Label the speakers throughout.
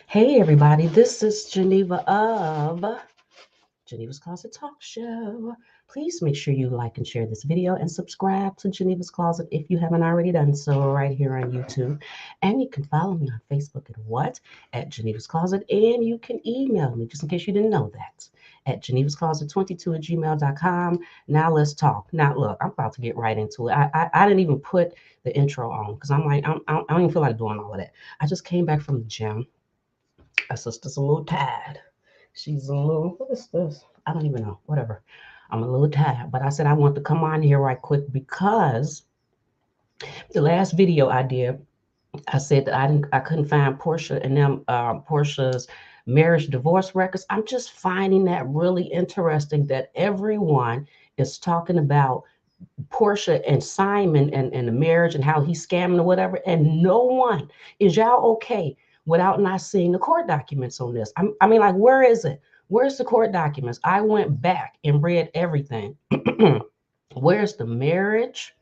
Speaker 1: Hey everybody, this is Geneva of Geneva's Closet Talk Show. Please make sure you like and share this video and subscribe to Geneva's Closet if you haven't already done so right here on YouTube. And you can follow me on Facebook at Geneva's Closet. And you can email me, just in case you didn't know that, at genevascloset22@gmail.com. Now let's talk. Now look, I'm about to get right into it. I didn't even put the intro on because I'm like, I don't even feel like doing all of that. I just came back from the gym. My sister's a little tired. She's a little, what is this? I don't even know. Whatever. I'm a little tired. But I said I want to come on here right quick because the last video I did, I said that I couldn't find Porsha and them Porsha's marriage divorce records. I'm just finding that really interesting that everyone is talking about Porsha and Simon and the marriage and how he's scamming or whatever, and no one is y'all okay without not seeing the court documents on this. I mean, like, where is it? Where's the court documents? I went back and read everything. Where's the marriage?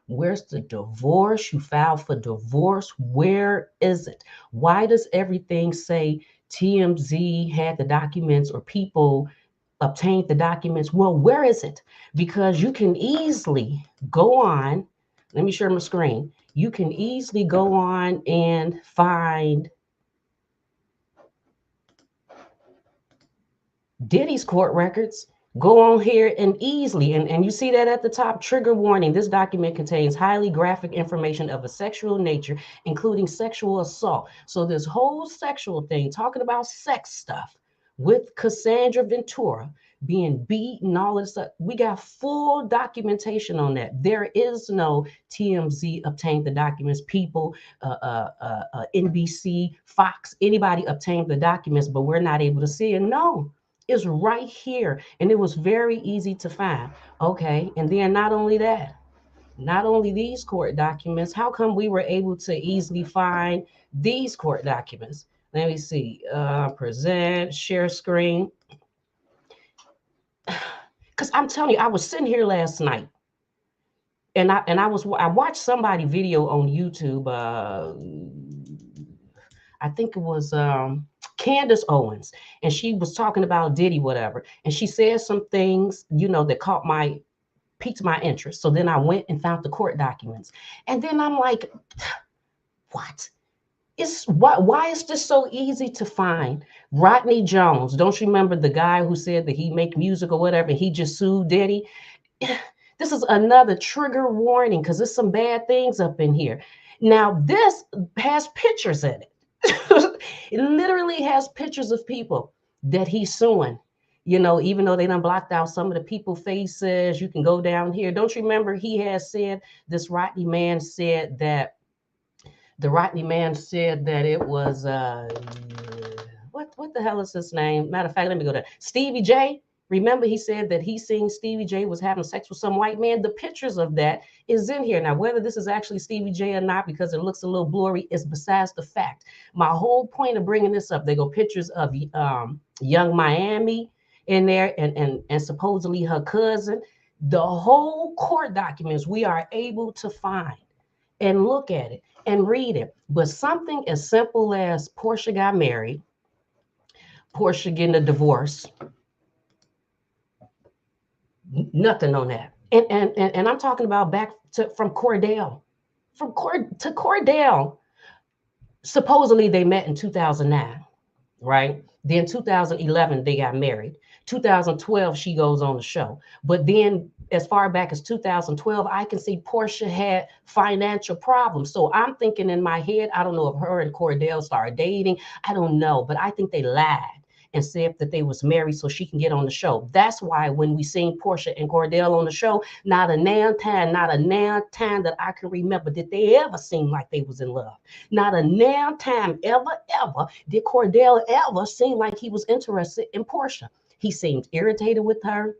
Speaker 1: Where's the divorce? You filed for divorce. Where is it? Why does everything say TMZ had the documents or people obtained the documents? Well, where is it? Because you can easily go on. Let me share my screen. You can easily go on and find Diddy's court records. Go on here and easily, and you see that at the top, trigger warning. This document contains highly graphic information of a sexual nature, including sexual assault. So this whole sexual thing, talking about sex stuff with Cassandra Ventura being beaten, all this stuff, we got full documentation on that. There is no TMZ obtained the documents, people, NBC, Fox, anybody obtained the documents, but we're not able to see it. No, is right here. And it was very easy to find. Okay. And then not only that, not only these court documents, how come we were able to easily find these court documents? Let me see. Present, share screen. Because I'm telling you, I was sitting here last night and I watched somebody video on YouTube. I think it was Candace Owens, and she was talking about Diddy, whatever, and she said some things, that piqued my interest. So then I went and found the court documents, and then I'm like, what? Why is this so easy to find? Rodney Jones, don't you remember the guy who said that he make music or whatever, and he just sued Diddy? This is another trigger warning because there's some bad things up in here. Now, this has pictures in it. It literally has pictures of people that he's suing. Even though they done blocked out some of the people faces, you can go down here. Don't you remember he has said, this Rodney man said that, it was, what the hell is his name? Matter of fact, let me go there. Stevie J. Remember, he said that he seen Stevie J was having sex with some white man. The pictures of that is in here. Now, whether this is actually Stevie J or not, because it looks a little blurry, is besides the fact. My whole point of bringing this up, they go pictures of Young Miami in there and supposedly her cousin. The whole court documents we are able to find and look at it and read it. But something as simple as Porsha got married, Porsha getting a divorce, nothing on that. And I'm talking about back from Cordell. To Cordell. Supposedly they met in 2009, right? Then 2011 they got married. 2012 she goes on the show. But then as far back as 2012, I can see Porsha had financial problems. So I'm thinking in my head, I don't know if her and Cordell started dating. I don't know, but I think they lied and said that they was married so she can get on the show. That's why when we seen Porsha and Cordell on the show, not a damn time that I can remember did they ever seem like they was in love. Not a damn time ever did Cordell ever seem like he was interested in Porsha. He seemed irritated with her,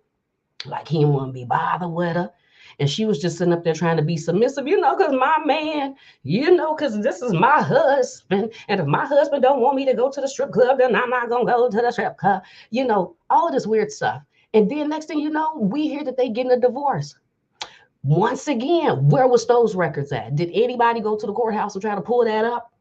Speaker 1: like he didn't want to be bothered with her. And she was just sitting up there trying to be submissive, because my man, because this is my husband. And if my husband don't want me to go to the strip club, then I'm not going to go to the strip club. All of this weird stuff. And then next thing you know, we hear that they getting a divorce. Once again, where was those records at? Did anybody go to the courthouse and try to pull that up?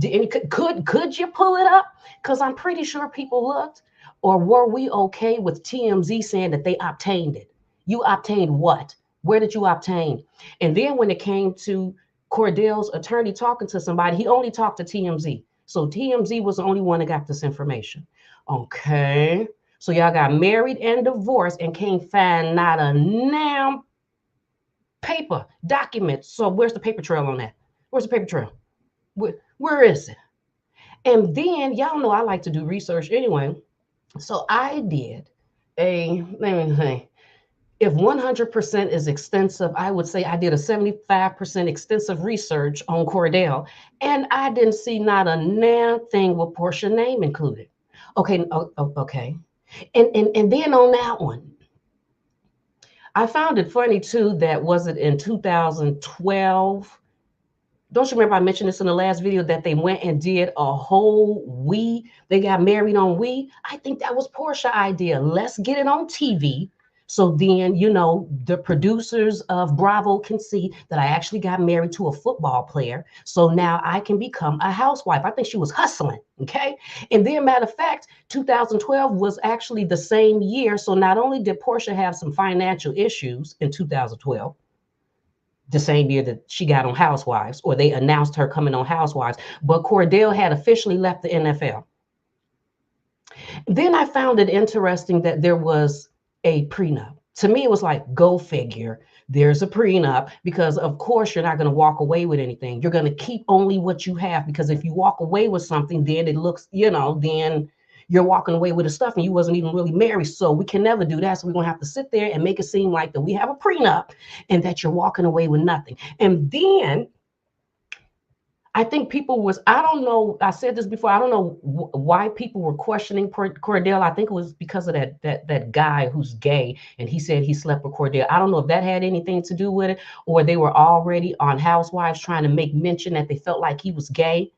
Speaker 1: Could you pull it up? Because I'm pretty sure people looked. Or were we okay with TMZ saying that they obtained it? You obtained what? Where did you obtain? And then when it came to Cordell's attorney talking to somebody, he only talked to TMZ. So TMZ was the only one that got this information. Okay. So y'all got married and divorced and can't find not a damn paper document. So where's the paper trail on that? Where's the paper trail? Where is it? And then y'all know I like to do research anyway. So I did let me think. If 100% is extensive, I would say I did a 75% extensive research on Cordell, and I didn't see not a damn thing with Porsche name included. Okay, okay. And then on that one, I found it funny too that was it in 2012. Don't you remember I mentioned this in the last video that they went and did a whole they got married on I think that was Porsche idea. Let's get it on TV. So then, the producers of Bravo can see that I actually got married to a football player. So now I can become a housewife. I think she was hustling. Okay. And then, matter of fact, 2012 was actually the same year. So not only did Porsche have some financial issues in 2012, the same year that she got on Housewives, or they announced her coming on Housewives, but Cordell had officially left the NFL. Then I found it interesting that there was a prenup. To me, it was like, go figure. There's a prenup because, of course, you're not going to walk away with anything. You're going to keep only what you have because if you walk away with something, then it looks, then you're walking away with the stuff and you wasn't even really married. So we can never do that. So we're going to have to sit there and make it seem like that we have a prenup and that you're walking away with nothing. And then I think I don't know, I said this before, I don't know why people were questioning Cordell. I think it was because of that guy who's gay and he said he slept with Cordell. I don't know if that had anything to do with it or they were already on Housewives trying to make mention that they felt like he was gay.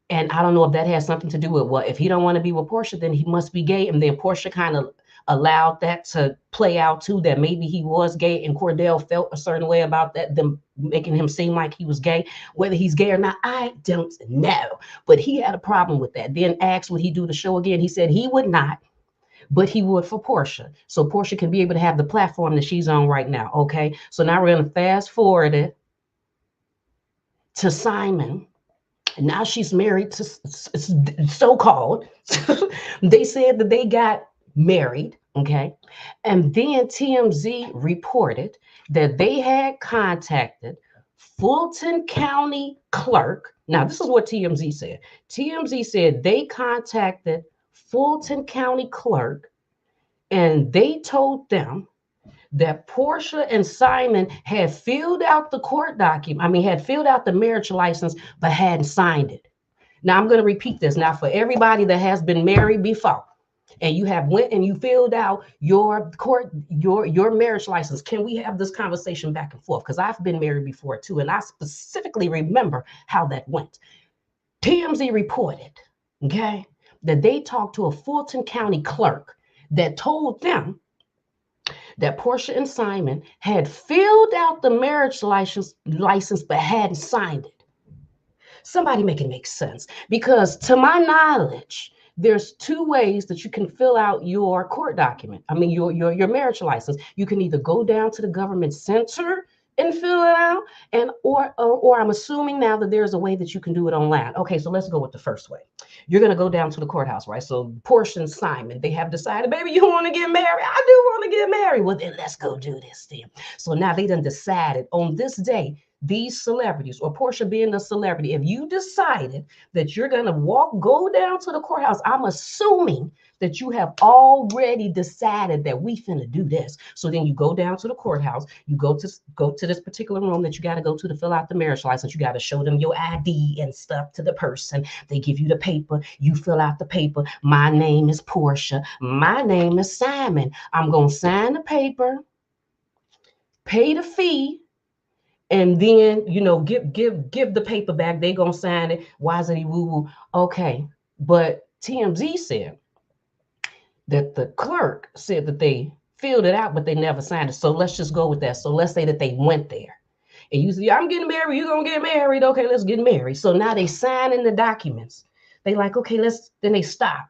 Speaker 1: And I don't know if that has something to do with, well, if he don't want to be with Porsha, then he must be gay. And then Porsha kind of allowed that to play out too, that maybe he was gay and Cordell felt a certain way about that, them making him seem like he was gay. Whether he's gay or not, I don't know. But he had a problem with that. Then asked, would he do the show again? He said he would not, but he would for Porsha. So Porsha can be able to have the platform that she's on right now. Okay. So now we're going to fast forward it to Simon. And now she's married to so-called. They said that they got married, okay? And then TMZ reported that they had contacted Fulton County clerk. Now, this is what TMZ said. TMZ said they contacted Fulton County clerk and they told them that Porsha and Simon had filled out the court document. I mean, had filled out the marriage license, but hadn't signed it. Now I'm going to repeat this. Now, for everybody that has been married before, and you have went and you filled out your marriage license, can we have this conversation back and forth? Because I've been married before too, and I specifically remember how that went. TMZ reported, okay, that they talked to a Fulton County clerk that told them that Porsha and Simon had filled out the marriage license but hadn't signed it. Somebody make it make sense, because to my knowledge, there's two ways that you can fill out your court document. I mean, your marriage license. You can either go down to the government center and fill it out, and or I'm assuming now that there's a way that you can do it online. Okay, so let's go with the first way. You're gonna go down to the courthouse, right? So Porsha and Simon, they have decided, baby, you want to get married? I do want to get married. Well, then let's go do this then. So now they done decided on this day, these celebrities, or Porsha being a celebrity, if you decided that you're gonna go down to the courthouse, I'm assuming that you have already decided that we finna do this. So then you go down to the courthouse, you go to this particular room that you got to go to fill out the marriage license. You got to show them your ID and stuff to the person. They give you the paper, you fill out the paper. My name is Porsha, my name is Simon. I'm gonna sign the paper, pay the fee, and then give the paper back. They gonna sign it. Wazity woo woo. Okay, but TMZ said that the clerk said that they filled it out, but they never signed it. So let's just go with that. So let's say that they went there And you say, I'm getting married, you're gonna get married. Okay, let's get married. So now they sign in the documents. They like, okay, then they stop.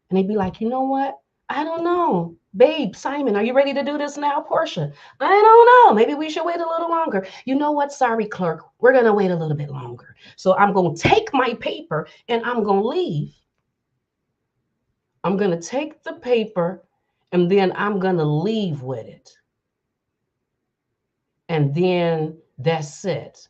Speaker 1: And they be like, you know what? I don't know. Babe, Simon, are you ready to do this now? Porsha, I don't know. Maybe we should wait a little longer. You know what? Sorry, clerk. We're going to wait a little bit longer. So I'm going to take my paper and I'm going to leave. I'm going to take the paper and then I'm going to leave with it. And then that's it.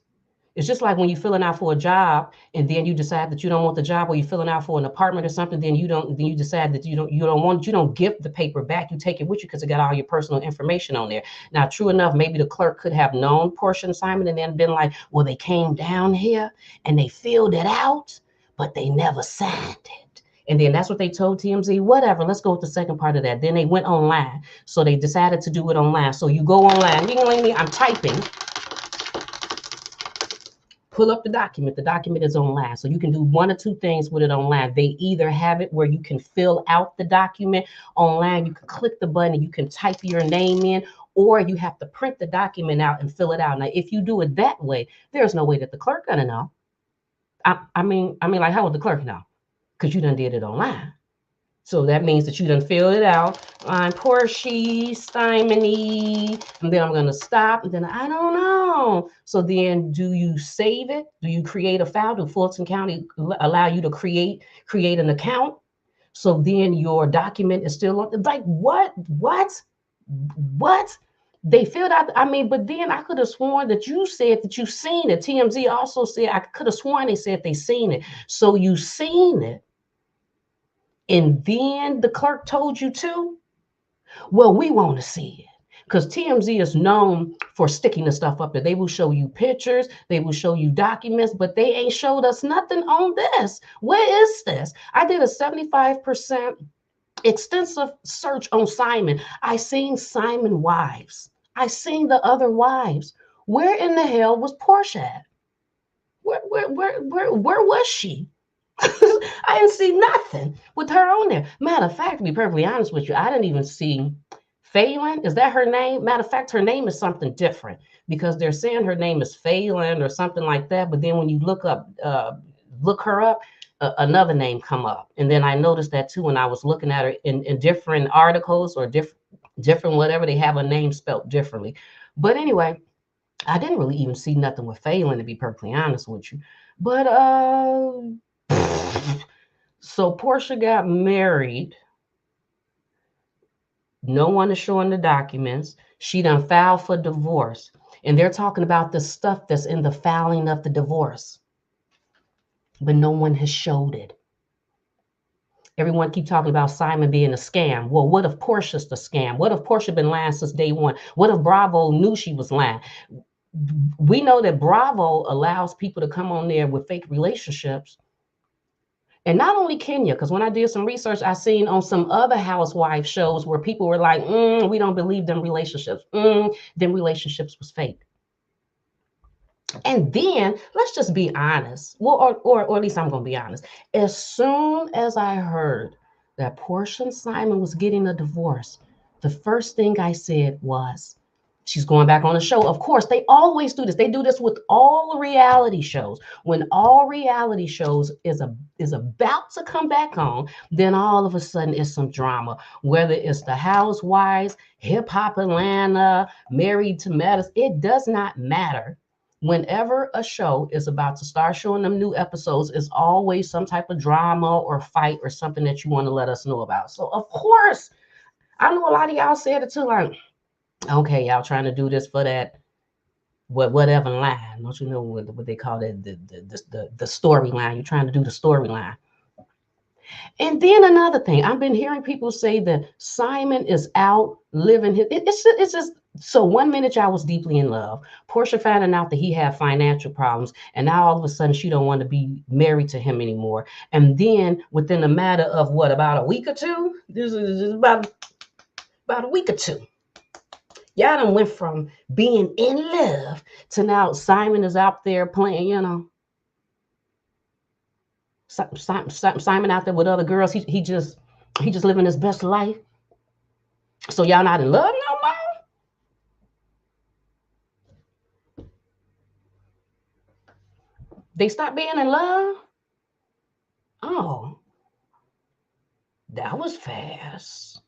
Speaker 1: It's just like when you're filling out for a job and then you decide that you don't want the job, or you're filling out for an apartment or something, then you decide that you don't give the paper back. You take it with you because it got all your personal information on there. Now, true enough, maybe the clerk could have known Porsha and Simon and then been like, well, they came down here and they filled it out, but they never signed it. And then that's what they told TMZ, whatever, let's go with the second part of that. Then they went online. So they decided to do it online. So you go online, I'm typing. Pull up the document. The document is online. So you can do one or two things with it online. They either have it where you can fill out the document online. You can click the button and you can type your name in, or you have to print the document out and fill it out. Now, if you do it that way, there's no way that the clerk gonna know. I mean, like, how would the clerk know? Because you done did it online. So that means that you done filled it out. I'm Porsha Simony, and then I'm gonna stop, and then I don't know. So then, do you save it? Do you create a file? Do Fulton County allow you to create an account? So then your document is still on. Like what? They filled out. I mean, but then I could have sworn that you said that you seen it. TMZ also said I could have sworn they said they seen it. So you seen it. And then the clerk told you to? Well, we want to see it. Because TMZ is known for sticking the stuff up there. They will show you pictures, they will show you documents, but they ain't showed us nothing on this. Where is this? I did a 75% extensive search on Simon. I seen Simon wives. I seen the other wives. Where in the hell was Porsha at? Where was she? I didn't see nothing with her on there. Matter of fact, to be perfectly honest with you, I didn't even see Phelan. Is that her name? Matter of fact, her name is something different because they're saying her name is Phelan or something like that. But then when you look her up, another name come up. And then I noticed that too when I was looking at her in different articles or different whatever, they have a name spelled differently. But anyway, I didn't really even see nothing with Phelan, to be perfectly honest with you. But so Porsha got married. No one is showing the documents. She done filed for divorce. And they're talking about the stuff that's in the filing of the divorce. But no one has showed it. Everyone keep talking about Simon being a scam. Well, what if Porsha's the scam? What if Porsha been lying since day one? What if Bravo knew she was lying? We know that Bravo allows people to come on there with fake relationships. And not only Kenya, because when I did some research, I seen on some other housewife shows where people were like, we don't believe them relationships. Them relationships was fake. And then let's just be honest. Well, or at least I'm gonna be honest. As soon as I heard that Porsha and Simon was getting a divorce, the first thing I said was, she's going back on the show. Of course, they always do this. They do this with all reality shows. When all reality shows is about to come back on, then all of a sudden it's some drama. Whether it's the Housewives, Hip Hop Atlanta, Married to Medicine, it does not matter. Whenever a show is about to start showing them new episodes, it's always some type of drama or fight or something that you want to let us know about. So of course, I know a lot of y'all said it too, like, okay, y'all trying to do this for that whatever line. Don't you know what they call it? The storyline. You're trying to do the storyline. And then another thing, I've been hearing people say that Simon is out living his. It's just so. 1 minute y'all was deeply in love. Porsha finding out that he had financial problems, and now all of a sudden she don't want to be married to him anymore. And then within a matter of what, about a week or two? This is about a week or two. Y'all done went from being in love to now Simon is out there playing, Simon out there with other girls. He just living his best life. So y'all not in love no more? They stopped being in love? Oh, that was fast.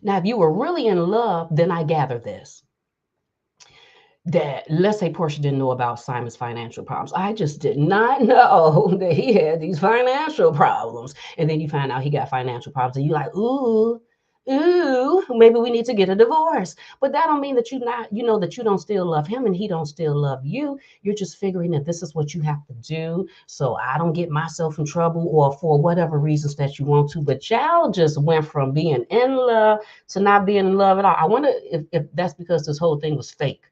Speaker 1: Now, if you were really in love, then I gather this. That let's say Porsha didn't know about Simon's financial problems. I just did not know that he had these financial problems. And then you find out he got financial problems, and you're like, ooh, maybe we need to get a divorce. But that don't mean that that you don't still love him and he don't still love you. You're just figuring that this is what you have to do so I don't get myself in trouble or for whatever reasons that you want to. But y'all just went from being in love to not being in love at all. I wonder if that's because this whole thing was fake.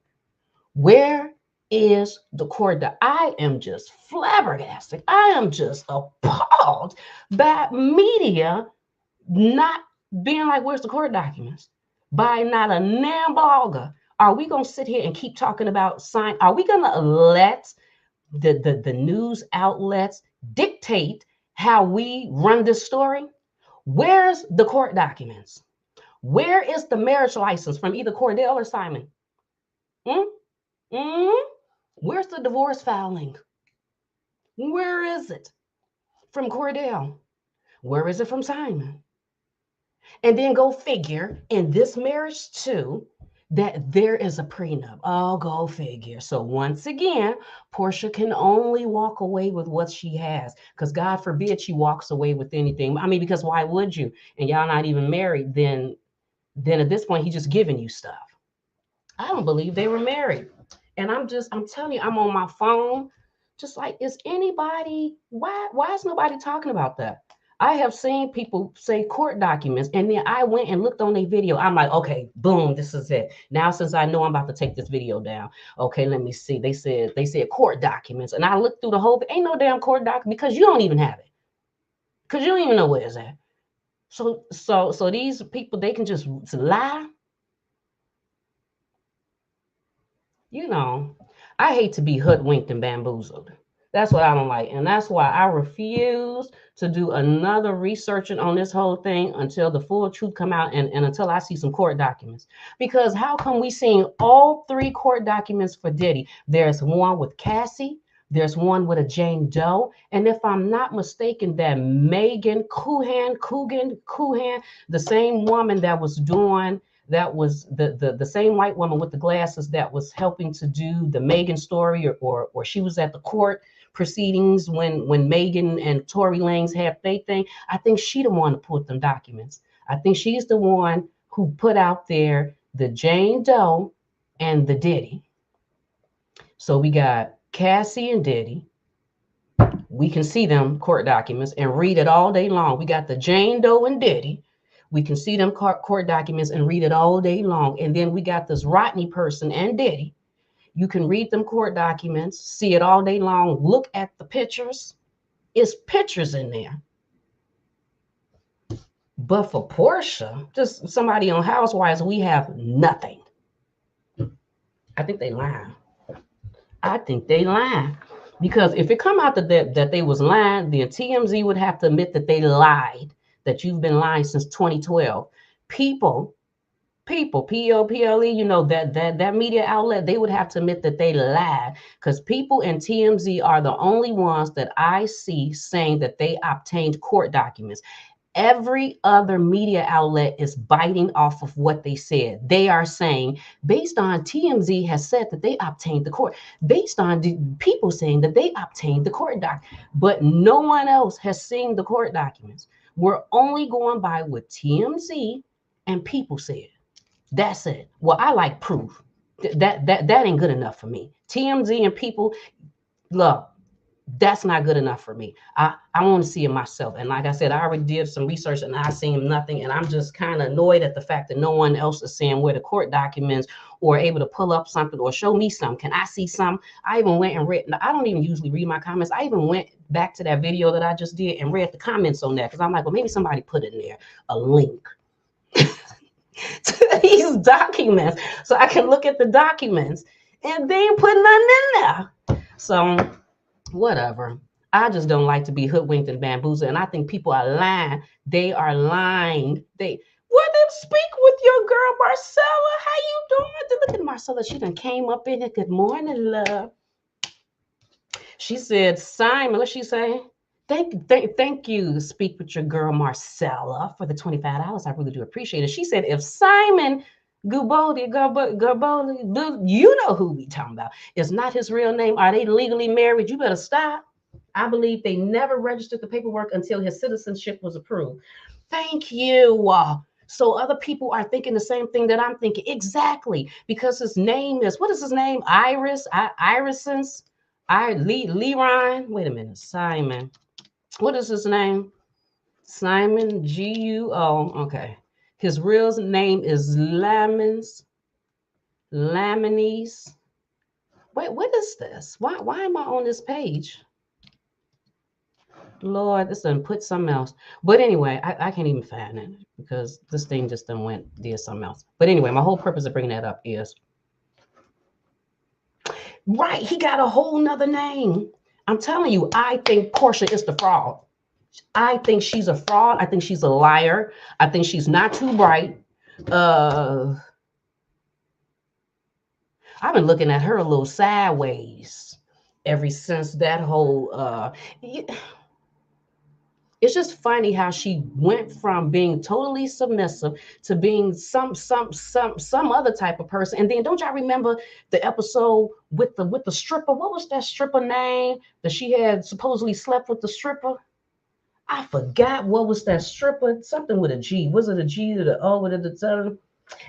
Speaker 1: Where is the court? I am just flabbergasted. I am just appalled by media not being like, where's the court documents? By not a damn blogger. Are we going to sit here and keep talking about sign? Are we going to let the news outlets dictate how we run this story? Where's the court documents? Where is the marriage license from either Cordell or Simon? Hmm? Where's the divorce filing? Where is it from Cordell? Where is it from Simon? And then go figure in this marriage too that there is a prenup. Oh, go figure. So once again, Porsha can only walk away with what she has because God forbid she walks away with anything. I mean, because why would you? And y'all not even married, then at this point, he's just giving you stuff. I don't believe they were married. And I'm telling you, I'm on my phone, just like, is anybody, why is nobody talking about that? I have seen people say court documents, and then I went and looked on their video. I'm like, okay, boom, this is it. Now, since I know I'm about to take this video down, okay, let me see. They said court documents, and I looked through the whole. Ain't no damn court document because you don't even have it, because you don't even know where it's at. So these people, they can just lie. I hate to be hoodwinked and bamboozled. That's what I don't like. And that's why I refuse to do another researching on this whole thing until the full truth come out and until I see some court documents. Because how come we seeing all three court documents for Diddy? There's one with Cassie, there's one with a Jane Doe, and if I'm not mistaken, that Megan Coogan, the same woman that was doing that was the same white woman with the glasses that was helping to do the Megan story, or she was at the court proceedings when Megan and Tory Lanez had their thing. I think she the one to put them documents. I think she's the one who put out there the Jane Doe and the Diddy. So we got Cassie and Diddy. We can see them court documents and read it all day long. We got the Jane Doe and Diddy. We can see them court documents and read it all day long. And then we got this Rodney person and Diddy. You can read them court documents, see it all day long, look at the pictures. It's pictures in there. But for Porsha, just somebody on Housewives, we have nothing. I think they lying. Because if it come out that they was lying, then TMZ would have to admit that they lied, that you've been lying since 2012. People, POPLE, that media outlet, they would have to admit that they lied, because people and TMZ are the only ones that I see saying that they obtained court documents. Every other media outlet is biting off of what they said. They are saying, based on TMZ has said that they obtained the court, based on people saying that they obtained the court doc, but no one else has seen the court documents. We're only going by what TMZ and people said. That's it. Well, I like proof. That ain't good enough for me. TMZ and people, look, that's not good enough for me. I want to see it myself. And like I said, I already did some research and I seen nothing. And I'm just kind of annoyed at the fact that no one else is saying where the court documents or able to pull up something or show me some. Can I see some? I even went and read. I don't even usually read my comments. I even went back to that video that I just did and read the comments on that, because I'm like, well, maybe somebody put in there a link to these documents so I can look at the documents, and they ain't put nothing in there. So whatever. I just don't like to be hoodwinked and bamboozled. And I think people are lying. They are lying. Then speak with your girl, Marcella. How you doing? Look at Marcella. She done came up in here. Good morning, love. She said, Simon, what she say? Thank you. Speak with your girl Marcella for the $25. I really do appreciate it. She said, if Simon Guboli, you know who we talking about, is not his real name, are they legally married? You better stop. I believe they never registered the paperwork until his citizenship was approved. Thank you. So other people are thinking the same thing that I'm thinking. Exactly. Because his name is, what is his name? Irisons? Leron. Wait a minute. Simon. What is his name? Simon Guo. Okay. His real name is Lamines. Wait, what is this? Why am I on this page? Lord, this done put something else. But anyway, I can't even find it because this thing just done did something else. But anyway, my whole purpose of bringing that up is, right, he got a whole nother name. I'm telling you, I think Porsha is the fraud. I think she's a fraud. I think she's a liar. I think she's not too bright. I've been looking at her a little sideways ever since that whole it's just funny how she went from being totally submissive to being some other type of person. And then don't y'all remember the episode with the stripper? What was that stripper name that she had supposedly slept with the stripper? I forgot what was that stripper. Something with a G. Was it a G or the O?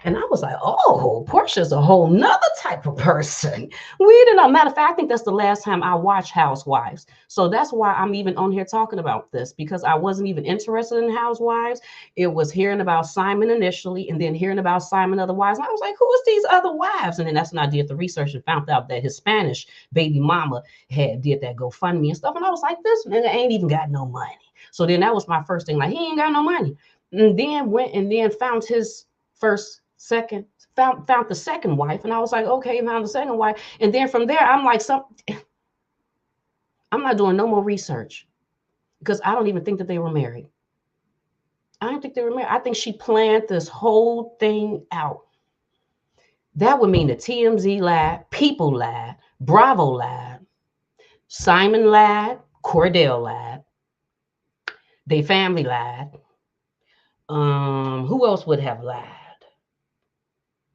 Speaker 1: And I was like, oh, Portia's a whole nother type of person. We didn't know. Matter of fact, I think that's the last time I watched Housewives. So that's why I'm even on here talking about this, because I wasn't even interested in Housewives. It was hearing about Simon initially and then hearing about Simon other wives. And I was like, who is these other wives? And then that's when I did the research and found out that his Spanish baby mama did that GoFundMe and stuff. And I was like, this nigga ain't even got no money. So then that was my first thing. Like, he ain't got no money. And then went and then found his found the second wife, and I was like, okay, found the second wife, and then from there, I'm like, I'm not doing no more research because I don't even think that they were married. I don't think they were married. I think she planned this whole thing out. That would mean the TMZ lied, People lied, Bravo lied, Simon lied, Cordell lied, they family lied. Who else would have lied?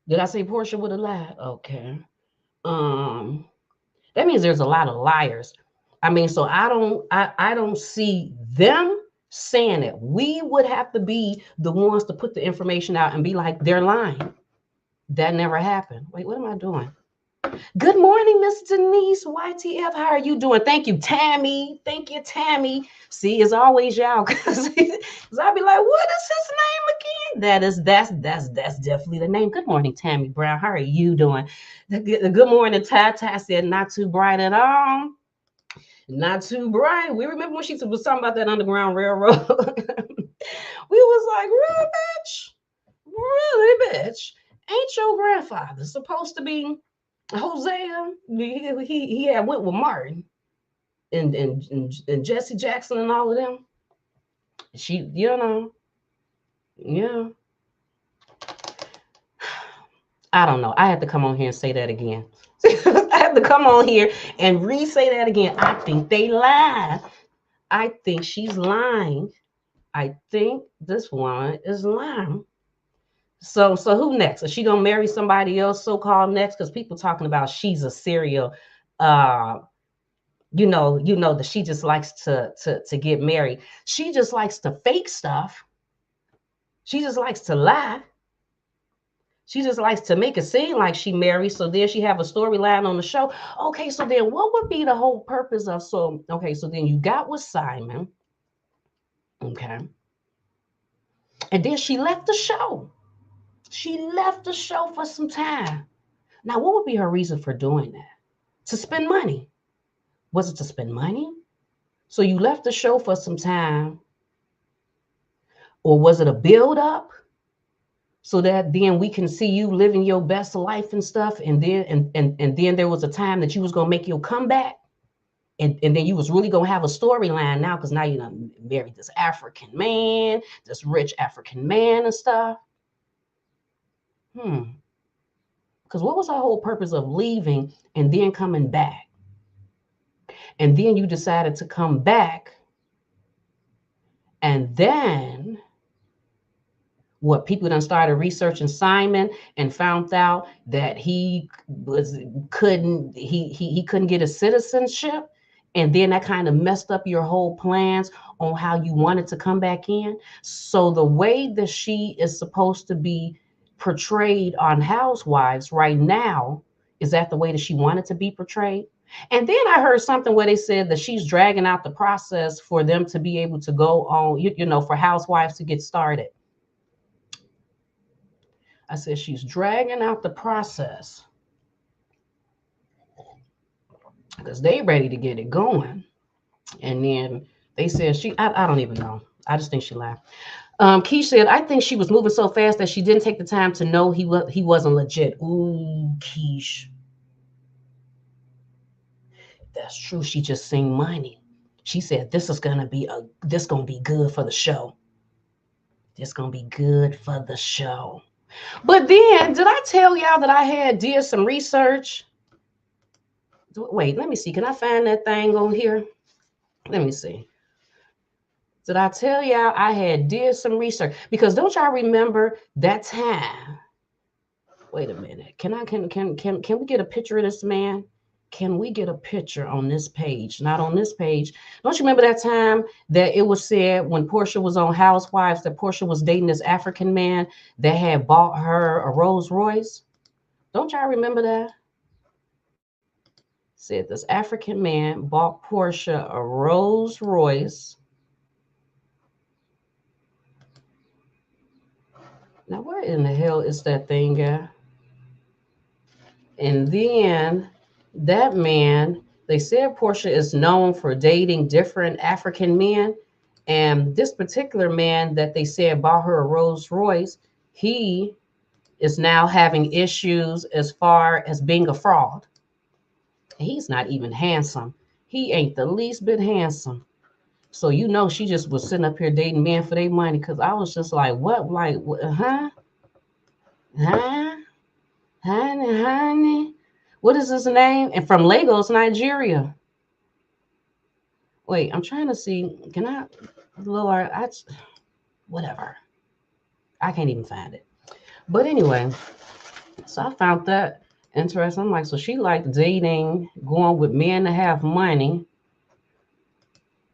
Speaker 1: Did I say Porsha would have lied? Okay. That means there's a lot of liars. I mean, so I don't see them saying it. We would have to be the ones to put the information out and be like, they're lying. That never happened. Wait, what am I doing? Good morning, Miss Denise YTF. How are you doing? Thank you, Tammy. Thank you, Tammy. See, it's always y'all because I'll be like, what is his name again? That's definitely the name. Good morning, Tammy Brown. How are you doing? The good morning, Tata said, not too bright at all. Not too bright. We remember when she was talking about that Underground Railroad. We was like, really, bitch? Really, bitch? Ain't your grandfather supposed to be Hosea? He had went with Martin and Jesse Jackson and all of them. She, yeah. I don't know. I have to come on here and say that again. I have to come on here and re-say that again. I think they lied. I think she's lying. I think this woman is lying. So who next? Is she gonna marry somebody else so-called next? Because people talking about she's a serial you know that she just likes to get married. She just likes to fake stuff. She just likes to lie. She just likes to make it seem like she married, so then she have a storyline on the show. Okay, so then what would be the whole purpose of so then you got with Simon. Okay. And then she left the show. She left the show for some time. Now, what would be her reason for doing that? To spend money. Was it to spend money? So you left the show for some time. Or was it a build up? So that then we can see you living your best life and stuff. And then and then there was a time that you was gonna make your comeback. And then you was really gonna have a storyline now because now you done married this African man, this rich African man and stuff. Because what was our whole purpose of leaving and then coming back? And then you decided to come back. And then what, people done started researching Simon and found out that he couldn't get a citizenship, and then that kind of messed up your whole plans on how you wanted to come back in. So the way that she is supposed to be portrayed on Housewives right now, is that the way that she wanted to be portrayed? And then I heard something where they said that she's dragging out the process for them to be able to go on, for Housewives to get started. I said, she's dragging out the process because they ready to get it going. And then they said I don't even know. I just think she lied. Keish said, I think she was moving so fast that she didn't take the time to know he wasn't legit. Ooh, Keish. That's true. She just seen money. She said, this gonna be good for the show. This gonna be good for the show. But then, did I tell y'all that I did some research? Wait, let me see. Can I find that thing on here? Let me see. Did I tell y'all I did some research? Because don't y'all remember that time? Wait a minute. Can we get a picture of this man? Can we get a picture on this page? Not on this page. Don't you remember that time that it was said when Porsha was on Housewives that Porsha was dating this African man that had bought her a Rolls Royce? Don't y'all remember that? Said this African man bought Porsha a Rolls Royce. Now, where in the hell is that thing at? And then that man, they said Porsha is known for dating different African men. And this particular man that they said bought her a Rolls Royce, he is now having issues as far as being a fraud. He's not even handsome. He ain't the least bit handsome. So she just was sitting up here dating men for their money, because I was just like, what? Like, huh? Huh? Honey? What is his name? And from Lagos, Nigeria. Wait, I'm trying to see. Can I? Lord, whatever. I can't even find it. But anyway, so I found that interesting. I'm like, so she liked dating, going with men that have money.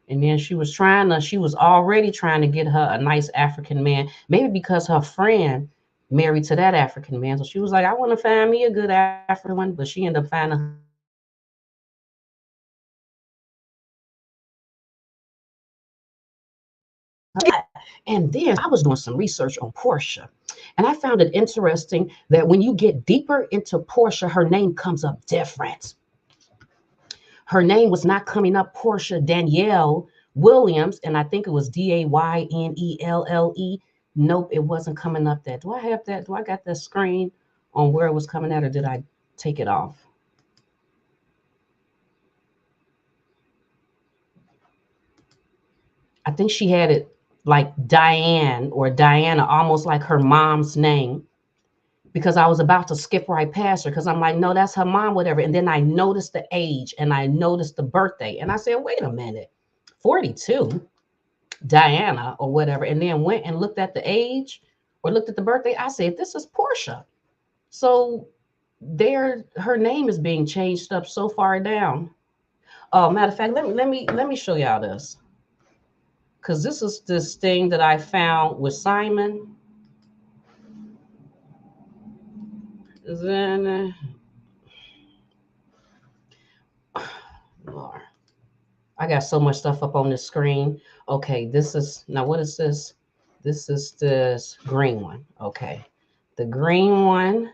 Speaker 1: And then she was already trying to get her a nice African man, maybe because her friend married to that African man. So she was like, I want to find me a good African one, but she ended up finding her And then I was doing some research on Porsha, and I found it interesting that when you get deeper into Porsha, her name comes up different. Her name was not coming up Porsha Danielle Williams, and I think it was Daynelle. Nope, it wasn't coming up that. Do I have that? Do I got that screen on where it was coming at, or did I take it off? I think she had it like Diane or Diana, almost like her mom's name, because I was about to skip right past her because I'm like, no, that's her mom, whatever. And then I noticed the age and I noticed the birthday. And I said, wait a minute, 42, Diana or whatever. And then went and looked at the age or looked at the birthday. I said, this is Porsha. So her name is being changed up so far down. Oh, matter of fact, let me show y'all this. Because this is this thing that I found with Simon. Then, Lord, I got so much stuff up on the screen. Okay, now what is this? This is this green one. Okay, the green one.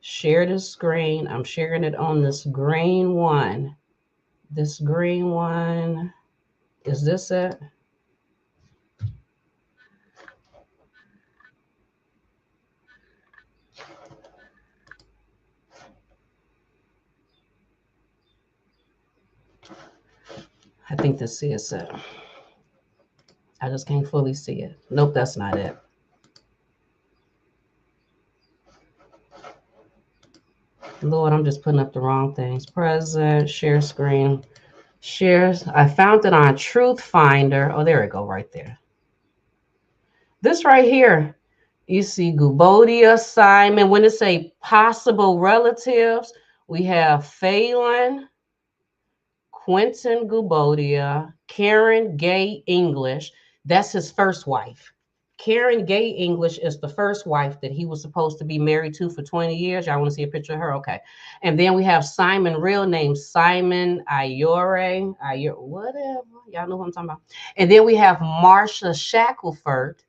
Speaker 1: Share the screen. I'm sharing it on this green one. This green one. Is this it? I think this is it. I just can't fully see it. Nope, that's not it. Lord, I'm just putting up the wrong things. Present, share screen. Shares. I found it on Truth Finder. Oh, there we go, right there. This right here. You see Gubodia, Simon. When it say possible relatives, we have Phelan, Quentin Gubodia, Karen Gay English. That's his first wife. Karen Gay English is the first wife that he was supposed to be married to for 20 years. Y'all want to see a picture of her? Okay. And then we have Simon, real name Simon Ayore. Whatever. Y'all know what I'm talking about. And then we have Marsha Shackelford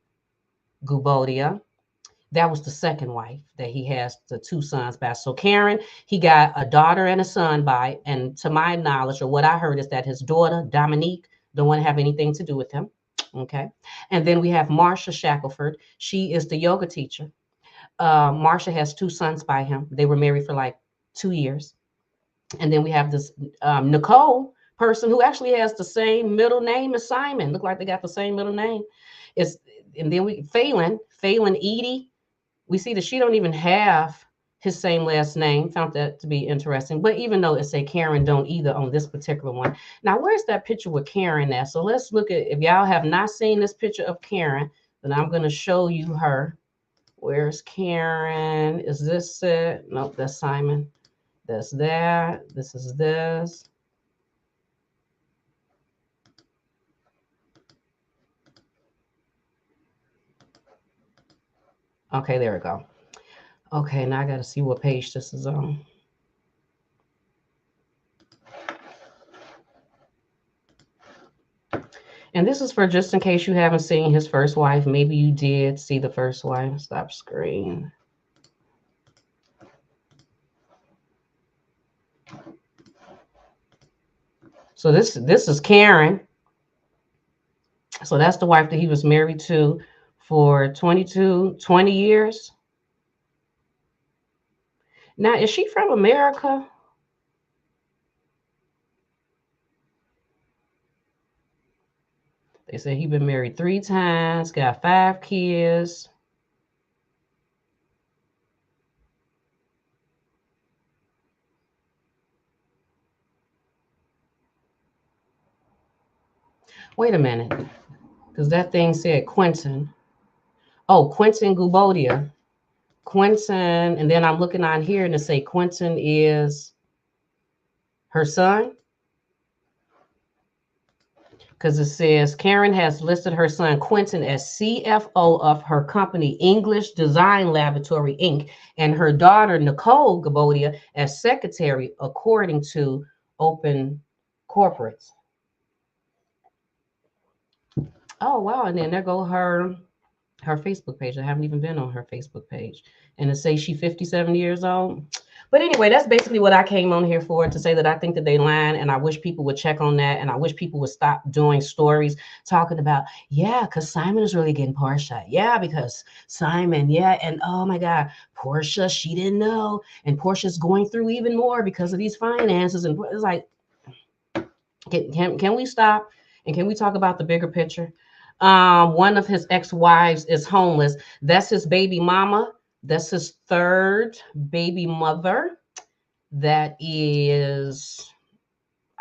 Speaker 1: Gubodia. That was the second wife that he has the two sons by. So Karen, he got a daughter and a son by, and to my knowledge, or what I heard is that his daughter, Dominique, don't want to have anything to do with him. Okay. And then we have Marsha Shackelford. She is the yoga teacher. Marsha has two sons by him. They were married for like 2 years. And then we have this Nicole person who actually has the same middle name as Simon. Look like they got the same middle name. It's and then Phelan Edie. We see that she don't even have his same last name. Found that to be interesting. But even though it say Karen don't either on this particular one. Now, where's that picture with Karen at? So let's look at, if y'all have not seen this picture of Karen, then I'm going to show you her. Where's Karen? Is this it? Nope, that's Simon. That's that. This is this. Okay, there we go. Okay, now I got to see what page this is on. And this is for just in case you haven't seen his first wife. Maybe you did see the first wife. Stop screen. So this is Karen. So that's the wife that he was married to for 20 years. Now, is she from America? They said he been married 3 times, got 5 kids. Wait a minute, because that thing said Quentin. Oh, Quentin Gubodia. Quentin, and then I'm looking on here and it say Quentin is her son. Because it says Karen has listed her son Quentin as CFO of her company, English Design Laboratory, Inc., and her daughter, Nicole Gubodia, as secretary, according to Open Corporates. Oh, wow. And then there go her Facebook page. I haven't even been on her Facebook page. And it says she's 57 years old. But anyway, that's basically what I came on here for, to say that I think that they lying, and I wish people would check on that, and I wish people would stop doing stories talking about, yeah, because Simon is really getting Porsha. Yeah, because Simon, yeah, and oh my God, Porsha, she didn't know, and Portia's going through even more because of these finances. And it's like, can we stop, and can we talk about the bigger picture? One of his ex-wives is homeless. That's his baby mama. That's his third baby mother. That is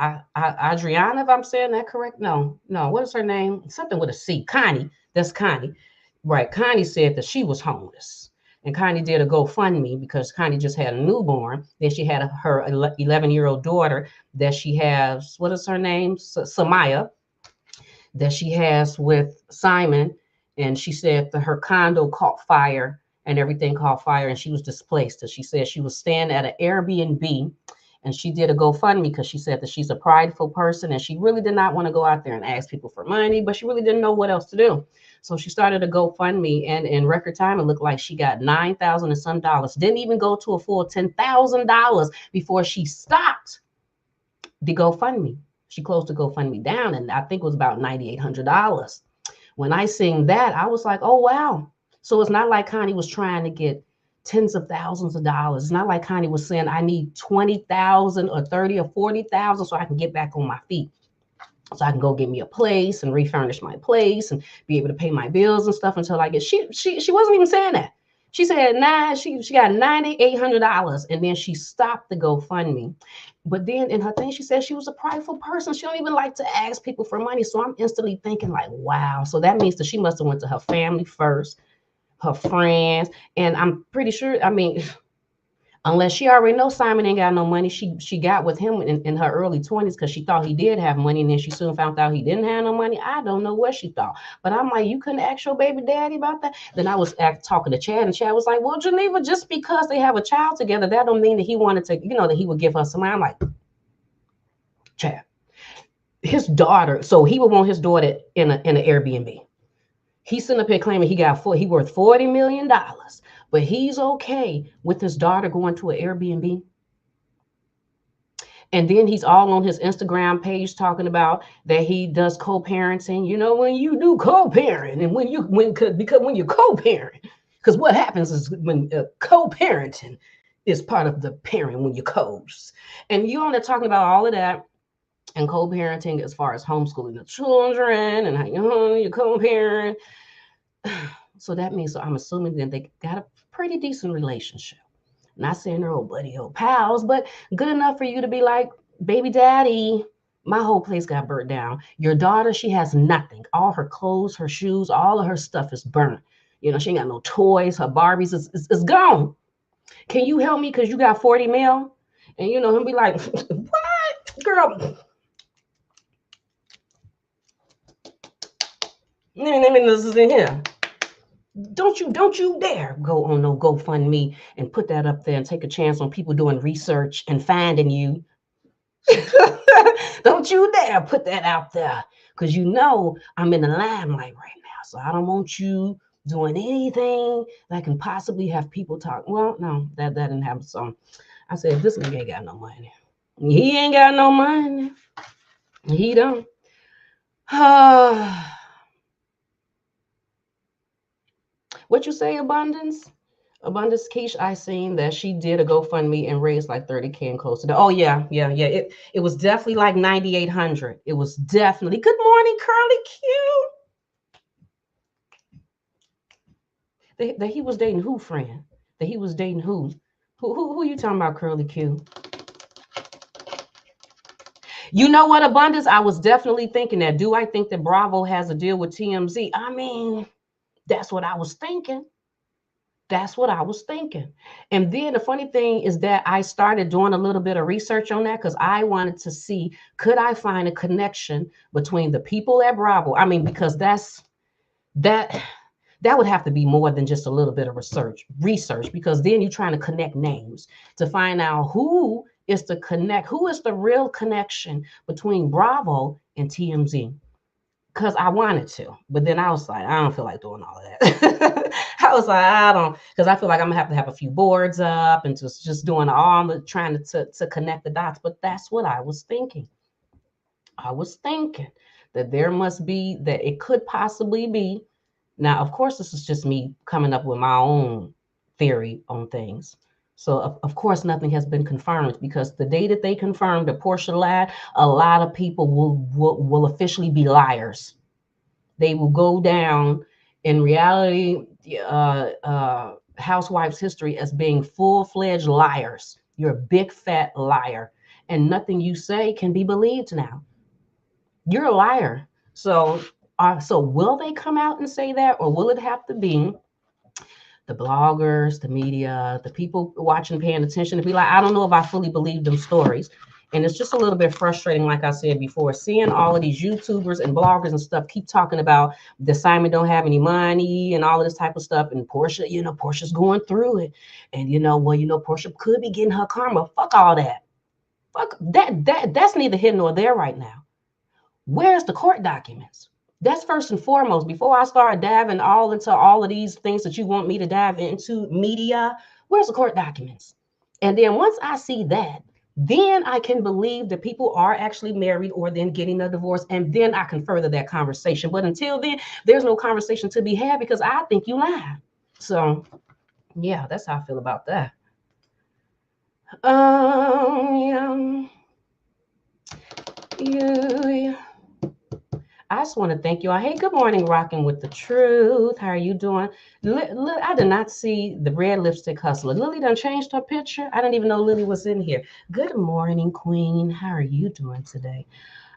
Speaker 1: Adriana, if I'm saying that correct. No, what is her name? Something with a C. Connie. That's Connie. Right. Connie said that she was homeless. And Connie did a GoFundMe because Connie just had a newborn. Then she had her 11-year-old daughter that she has. What is her name? Samaya, that she has with Simon. And she said that her condo caught fire and everything caught fire and she was displaced. And she said she was staying at an Airbnb and she did a GoFundMe because she said that she's a prideful person and she really did not want to go out there and ask people for money, but she really didn't know what else to do. So she started a GoFundMe, and in record time, it looked like she got $9,000 and some dollars. Didn't even go to a full $10,000 before she stopped the GoFundMe. She closed the GoFundMe down, and I think it was about $9,800. When I seen that, I was like, oh, wow. So it's not like Connie was trying to get tens of thousands of dollars. It's not like Connie was saying, I need 20,000 or 30 or 40,000 so I can get back on my feet. So I can go get me a place and refurnish my place and be able to pay my bills and stuff until I get. She wasn't even saying that. She said she got $9,800, and then she stopped the GoFundMe. But then in her thing, she said she was a prideful person. She don't even like to ask people for money. So I'm instantly thinking like, wow. So that means that she must have went to her family first, her friends. And I'm pretty sure, I mean, unless she already knows Simon ain't got no money, she got with him in her early 20s because she thought he did have money, and then she soon found out he didn't have no money. I don't know what she thought, but I'm like, you couldn't ask your baby daddy about that. Then I was talking to Chad, and Chad was like, well, Geneva, just because they have a child together, that don't mean that he wanted to, that he would give her some money. I'm like, Chad, his daughter, so he would want his daughter in an Airbnb. He's sitting up here claiming he worth $40 million, but he's okay with his daughter going to an Airbnb. And then he's all on his Instagram page talking about that he does co-parenting. When you do co-parent, and because when you co-parent, because what happens is when co-parenting is part of the parent when you co-s, and you're only talking about all of that and co-parenting as far as homeschooling the children and how you co-parent. So that means, so I'm assuming that they got a pretty decent relationship. Not saying they're old buddy, old pals, but good enough for you to be like, baby daddy, my whole place got burnt down. Your daughter, she has nothing. All her clothes, her shoes, all of her stuff is burnt. She ain't got no toys. Her Barbies is gone. Can you help me? Because you got 40 mil. And he'll be like, what? Girl. This is in here. Don't you dare go on no GoFundMe and put that up there and take a chance on people doing research and finding you. Don't you dare put that out there, because I'm in the limelight right now. So I don't want you doing anything that can possibly have people talk. Well, no, that didn't happen. So I said, this nigga ain't got no money. He ain't got no money. He don't. What you say, Abundance? Abundance Keish, I seen that she did a GoFundMe and raised like 30K and close to that. Oh yeah. It was definitely like 9,800. It was definitely. Good morning, Curly Q. That he was dating who, friend? That he was dating who? Who you talking about, Curly Q? You know what, Abundance? I was definitely thinking that. Do I think that Bravo has a deal with TMZ? I mean, that's what I was thinking. That's what I was thinking. And then the funny thing is that I started doing a little bit of research on that because I wanted to see, could I find a connection between the people at Bravo? I mean, because that would have to be more than just a little bit of research, because then you're trying to connect names to find out who is the real connection between Bravo and TMZ. Because I wanted to, but then I was like, I don't feel like doing all of that. I was like, I don't, because I feel like I'm gonna have a few boards up and just doing all the trying to connect the dots. But that's what I was thinking. I was thinking that that it could possibly be. Now, of course, this is just me coming up with my own theory on things. So, of course, nothing has been confirmed, because the day that they confirmed that Porsha lied, a lot of people will officially be liars. They will go down in reality, housewives history, as being full-fledged liars. You're a big fat liar, and nothing you say can be believed now. You're a liar. So will they come out and say that, or will it have to be the bloggers, the media, the people watching, paying attention, to be like, I don't know if I fully believe them stories. And it's just a little bit frustrating, like I said before, seeing all of these YouTubers and bloggers and stuff keep talking about the Simon don't have any money and all of this type of stuff. And Porsha, Porsha's going through it. And Porsha could be getting her karma. Fuck all that. Fuck that. That's neither here nor there right now. Where's the court documents? That's first and foremost. Before I start diving into all of these things that you want me to dive into, media, where's the court documents? And then once I see that, then I can believe that people are actually married or then getting a divorce, and then I can further that conversation. But until then, there's no conversation to be had, because I think you lied. So, yeah, that's how I feel about that. Yeah. I just want to thank you all. Hey, good morning, Rocking with the Truth. How are you doing? I did not see the red lipstick hustler. Lily done changed her picture. I didn't even know Lily was in here. Good morning, Queen. How are you doing today?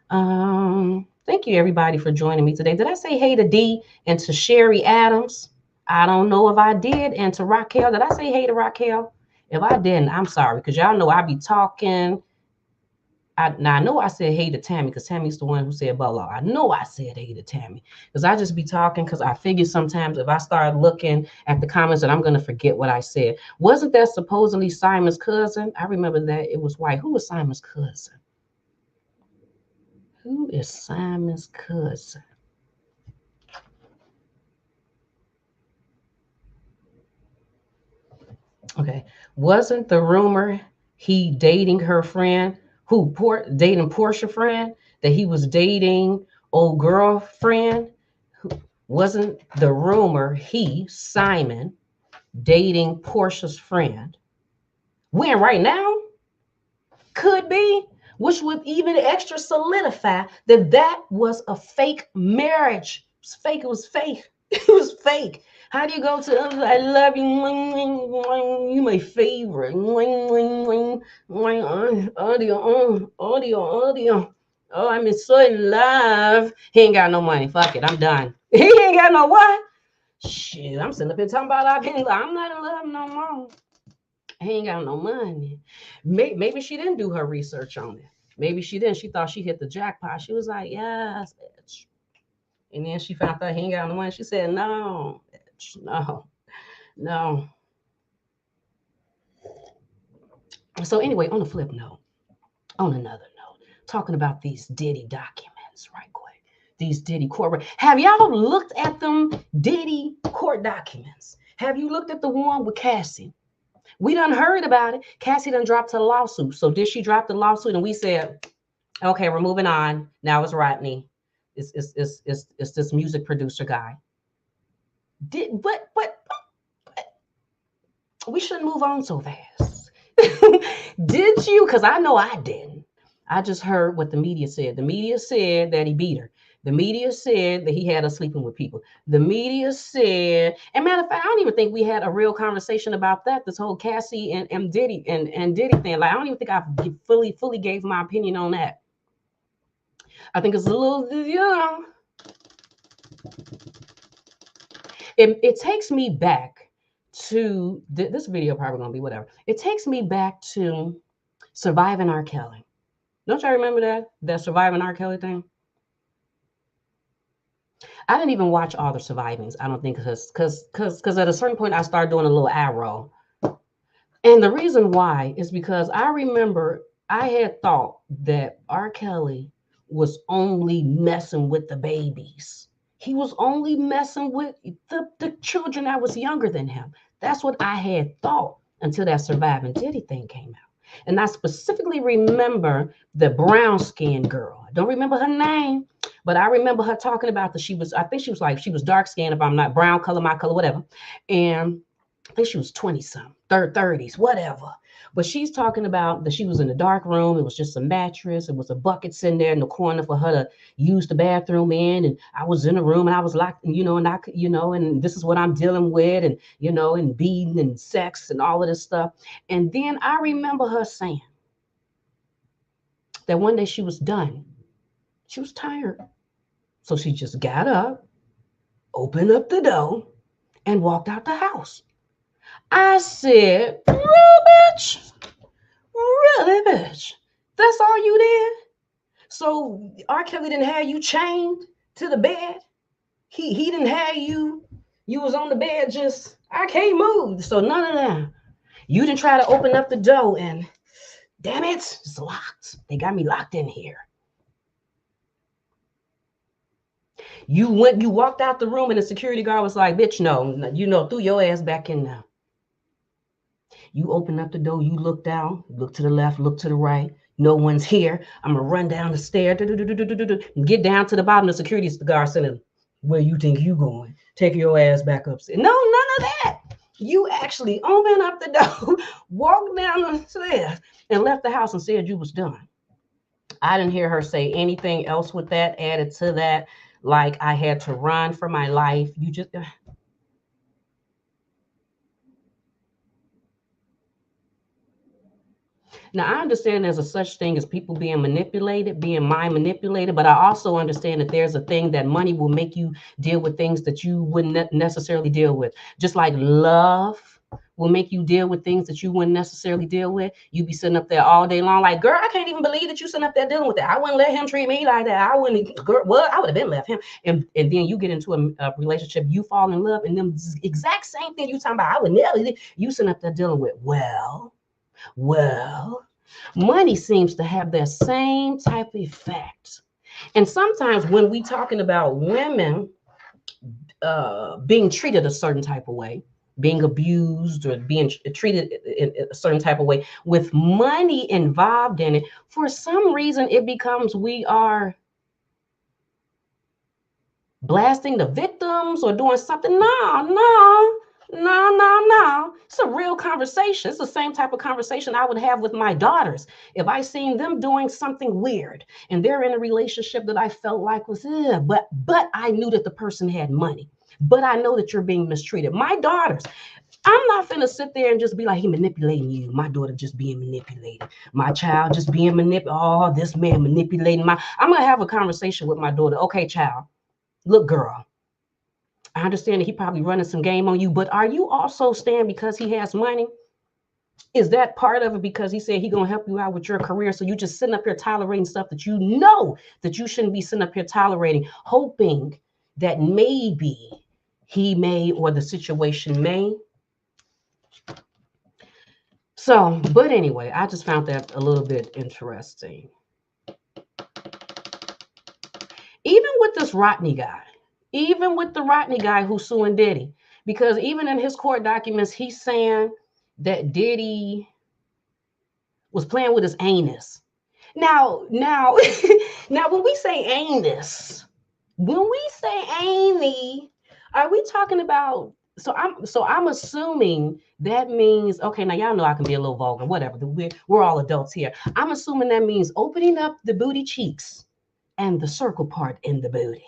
Speaker 1: Thank you everybody for joining me today. Did I say hey to D and to Sherry Adams? I don't know if I did. And to Raquel, did I say hey to Raquel? If I didn't, I'm sorry because y'all know I be talking. Now I know I said hey to Tammy because Tammy's the one who said Bella. I know I said hey to Tammy because I just be talking because I figure sometimes if I start looking at the comments that I'm gonna forget what I said. Wasn't that supposedly Simon's cousin? I remember that it was white. Who was Simon's cousin? Who is Simon's cousin? Okay. Wasn't the rumor he dating her friend, dating Porsha friend, that he was dating old girlfriend? Wasn't the rumor Simon, dating Portia's friend? When right now? Could be, which would even extra solidify that that was a fake marriage. It was fake. It was fake. It was fake. How do you go to I love you, you my favorite, audio. Oh, I'm so in love. He ain't got no money. Fuck it, I'm done. He ain't got no what? Shit, I'm sitting up here talking about I'm not in love no more. He ain't got no money. Maybe she didn't do her research on it. Maybe she didn't. She thought she hit the jackpot. She was like, yes, bitch. And then she found out he ain't got no money. She said, no, bitch, no. So anyway, on a flip note, on another note, talking about these Diddy documents right quick. These Diddy court. Have y'all looked at them Diddy court documents? Have you looked at the one with Cassie? We done heard about it. Cassie done dropped her lawsuit. So did she drop the lawsuit? And we said, okay, we're moving on. Now it's Rodney. It's this music producer guy. But we shouldn't move on so fast. Did you? Because I know I didn't. I just heard what the media said. The media said that he beat her. The media said that he had her sleeping with people. The media said, and matter of fact, I don't even think we had a real conversation about that. This whole Cassie and Diddy and Diddy thing. Like I don't even think I fully gave my opinion on that. I think it's a little, it takes me back to this video. Probably gonna be whatever. It takes me back to Surviving R. Kelly. Don't y'all remember that Surviving R. Kelly thing? I didn't even watch all the survivings. I don't think because at a certain point I started doing a little arrow. And the reason why is because I remember I had thought that R. Kelly was only messing with the babies. He was only messing with the children that was younger than him. That's what I had thought until that Surviving Diddy thing came out. And I specifically remember the brown skinned girl. I don't remember her name, but I remember her talking about that she was dark skinned, if I'm not brown color, my color, whatever. And I think she was 20 something, 30s, whatever. But she's talking about that she was in a dark room. It was just a mattress. It was a bucket sitting there in the corner for her to use the bathroom in. And I was in a room and I was locked, and I could, and this is what I'm dealing with, and, and beating and sex and all of this stuff. And then I remember her saying that one day she was done. She was tired. So she just got up, opened up the door, and walked out the house. I said, real bitch? Really, bitch? That's all you did? So R. Kelly didn't have you chained to the bed? He didn't have you was on the bed just, I can't move. So none of that. You didn't try to open up the door and, damn it, it's locked. They got me locked in here. You walked out the room and the security guard was like, bitch, no, threw your ass back in there. You open up the door, you look down, look to the left, look to the right. No one's here. I'm going to run down the stairs, get down to the bottom. The security guard said, where you think you going? Take your ass back upstairs. No, none of that. You actually opened up the door, walked down the stairs, and left the house and said you was done. I didn't hear her say anything else with that added to that. Like I had to run for my life. You just Now, I understand there's a such thing as people being manipulated, being mind manipulated, but I also understand that there's a thing that money will make you deal with things that you wouldn't necessarily deal with. Just like love will make you deal with things that you wouldn't necessarily deal with. You be sitting up there all day long, like, girl, I can't even believe that you sitting up there dealing with that. I wouldn't let him treat me like that. I wouldn't, girl, what? I would have been left him. And then you get into a relationship, you fall in love, and them exact same thing you talking about, I would never, you sitting up there dealing with, well, money seems to have that same type of effect. And sometimes when we talking about women being treated a certain type of way, being abused or being treated in a certain type of way with money involved in it, for some reason it becomes we are blasting the victims or doing something. No. It's a real conversation. It's the same type of conversation I would have with my daughters. If I seen them doing something weird and they're in a relationship that I felt like was, but I knew that the person had money. But I know that you're being mistreated. My daughters, I'm not finna sit there and just be like, he manipulating you. My daughter just being manipulated. My child just being manipulated. Oh, this man manipulating my. I'm gonna have a conversation with my daughter. Okay, child. Look, girl, I understand that he probably running some game on you, but are you also staying because he has money? Is that part of it because he said he gonna help you out with your career? So you just sitting up here tolerating stuff that you know that you shouldn't be sitting up here tolerating, hoping that maybe he may or the situation may. So, but anyway, I just found that a little bit interesting. Even with this Rodney guy, even with the Rodney guy who's suing Diddy, because even in his court documents, he's saying that Diddy was playing with his anus. Now, now, when we say anus, when we say annie, are we talking about? So I'm assuming that means okay. Now y'all know I can be a little vulgar, whatever. We're all adults here. I'm assuming that means opening up the booty cheeks and the circle part in the booty.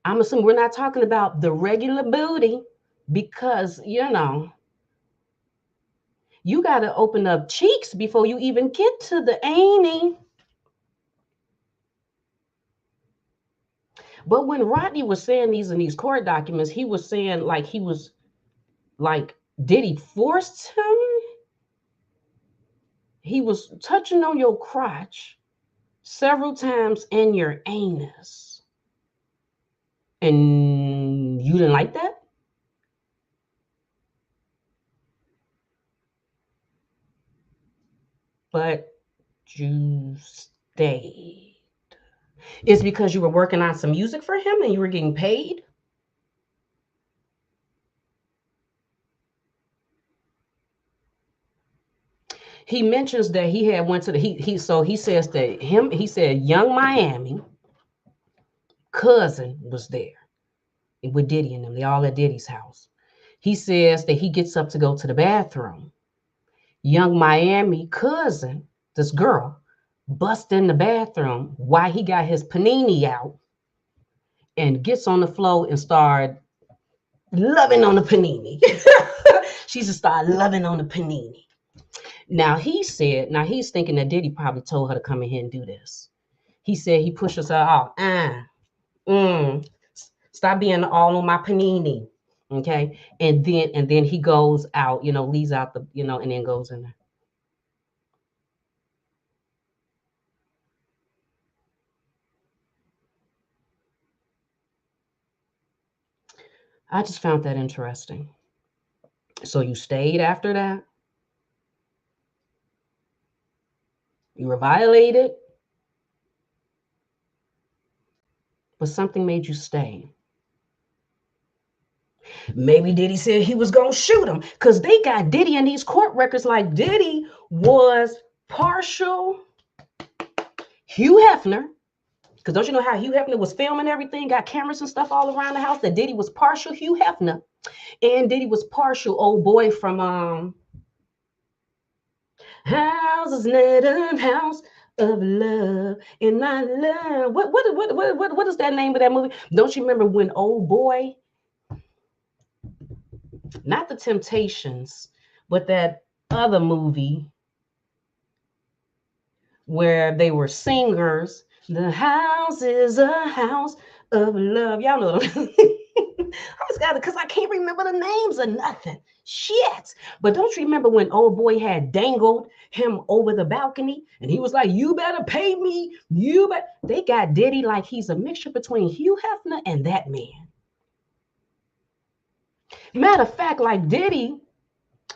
Speaker 1: I'm assuming we're not talking about the regular booty because you got to open up cheeks before you even get to the annie. But when Rodney was saying these in these court documents, he was saying like he was like, did he force him? He was touching on your crotch several times in your anus. And you didn't like that? But you stayed. It's because you were working on some music for him and you were getting paid? He mentions that he had went to the he says that he said Young Miami cousin was there with Diddy and them. They all at Diddy's house. He says that he gets up to go to the bathroom. Young Miami cousin, this girl, bust in the bathroom while he got his panini out and gets on the floor and started loving on the panini. She just started loving on the panini. Now he's thinking that Diddy probably told her to come in here and do this. He said he pushes her off. Stop being all on my panini. Okay. And then he goes out, leaves out and then goes in there. I just found that interesting. So you stayed after that? You were violated, but something made you stay. Maybe Diddy said he was gonna shoot him because they got Diddy in these court records like Diddy was partial Hugh Hefner. Because don't you know how Hugh Hefner was filming everything, got cameras and stuff all around the house? That Diddy was partial Hugh Hefner, and Diddy was partial old boy from Houses Net and House. of love. And I love what is that name of that movie? Don't you remember when old boy, not the Temptations, but that other movie where they were singers. The house is a house of love. Y'all know what I was got it because I can't remember the names of nothing. Shit. But don't you remember when old boy had dangled him over the balcony and he was like, "You better pay me. You bet." They got Diddy like he's a mixture between Hugh Hefner and that man. Matter of fact, like Diddy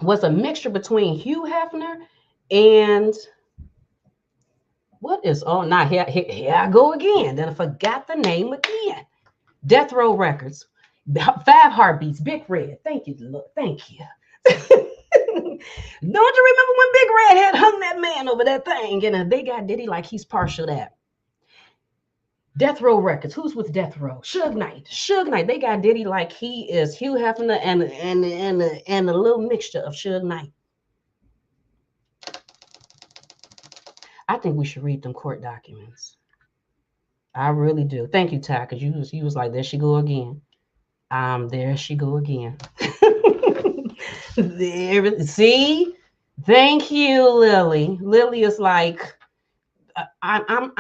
Speaker 1: was a mixture between Hugh Hefner and what is oh now here I go again. Then I forgot the name again. Death Row Records. Five Heartbeats, Big Red. Thank you, look, thank you. Don't you remember when Big Red had hung that man over that thing? And they got Diddy like he's partial that. Death Row Records. Who's with Death Row? Suge Knight. Suge Knight. They got Diddy like he is Hugh Hefner and a little mixture of Suge Knight. I think we should read them court documents. I really do. Thank you, Ty, because you was like, there she go again. There she go again. There, see, thank you, Lily. Lily is like, I'm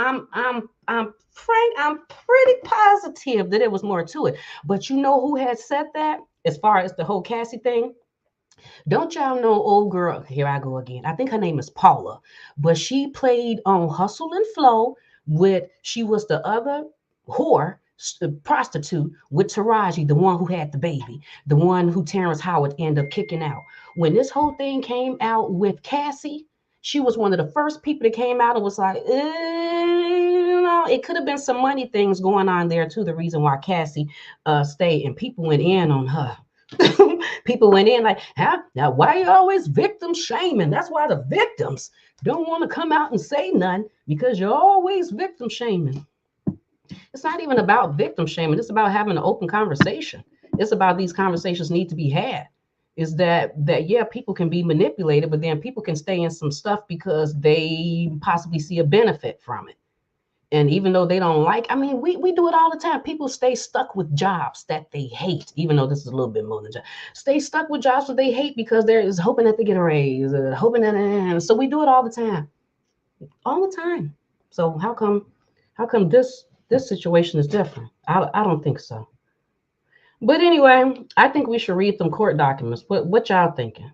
Speaker 1: Frank. I'm pretty positive that it was more to it. But you know who had said that? As far as the whole Cassie thing, don't y'all know old girl? Here I go again. I think her name is Paula, but she played on Hustle and Flow with. She was the other whore prostitute with Taraji, the one who had the baby, the one who Terrence Howard ended up kicking out. When this whole thing came out with Cassie, she was one of the first people that came out and was like, it could have been some money things going on there too. The reason why Cassie stayed and people went in on her. People went in like, huh? Now why you always victim shaming? That's why the victims don't want to come out and say none because you're always victim shaming. It's not even about victim shaming. It's about having an open conversation. It's about these conversations need to be had. Is that yeah, people can be manipulated, but then people can stay in some stuff because they possibly see a benefit from it. And even though they don't like, I mean, we do it all the time. People stay stuck with jobs that they hate, even though this is a little bit more than job. Stay stuck with jobs that they hate because they're is hoping that they get a raise, hoping that. So we do it all the time, all the time. So how come this situation is different? I don't think so. But anyway, I think we should read them court documents. What y'all thinking?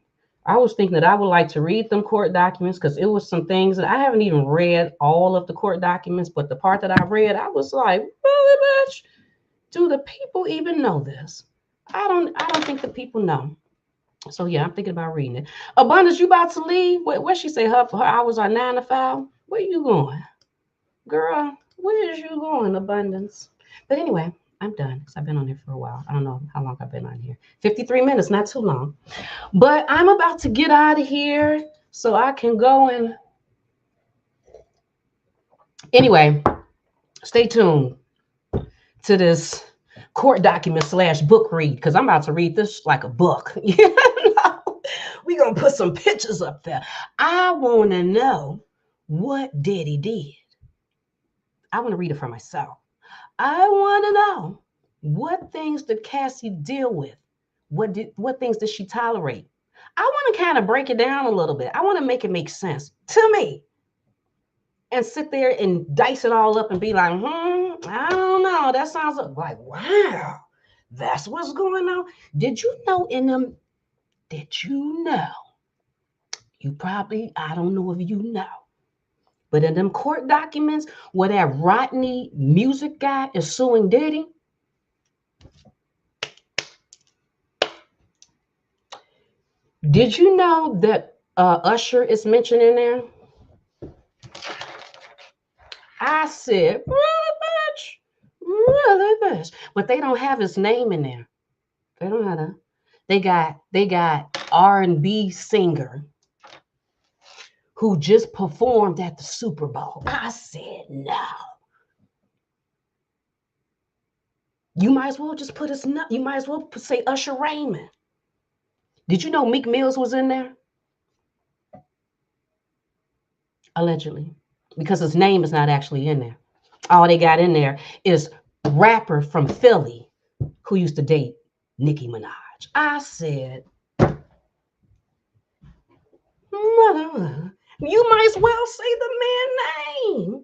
Speaker 1: I was thinking that I would like to read them court documents because it was some things that I haven't even read all of the court documents, but the part that I read, I was like, really, bitch? Do the people even know this? I don't think the people know. So yeah, I'm thinking about reading it. Abundance, you about to leave? Where she say her hours are 9 to 5? Where you going? Girl, where is you going, Abundance? But anyway, I'm done because I've been on here for a while. I don't know how long I've been on here. 53 minutes, not too long. But I'm about to get out of here so I can go and. Anyway, stay tuned to this court document / book read because I'm about to read this like a book. We're going to put some pictures up there. I want to know what Diddy did. I want to read it for myself. I want to know what things did Cassie deal with? What things did she tolerate? I want to kind of break it down a little bit. I want to make it make sense to me and sit there and dice it all up and be like, I don't know. That sounds like, wow, that's what's going on. Did you know in them? Did you know? You probably, I don't know if you know. But in them court documents where that Rodney music guy is suing Diddy, did you know that Usher is mentioned in there? I said, really, bitch? Really, bitch? But they don't have his name in there. They don't have that. They got R&B singer who just performed at the Super Bowl. I said, no. You might as well just put his, you might as well say Usher Raymond. Did you know Meek Mills was in there? Allegedly. because his name is not actually in there. All they got in there is rapper from Philly who used to date Nicki Minaj. I said, mother, you might as well say the man's name.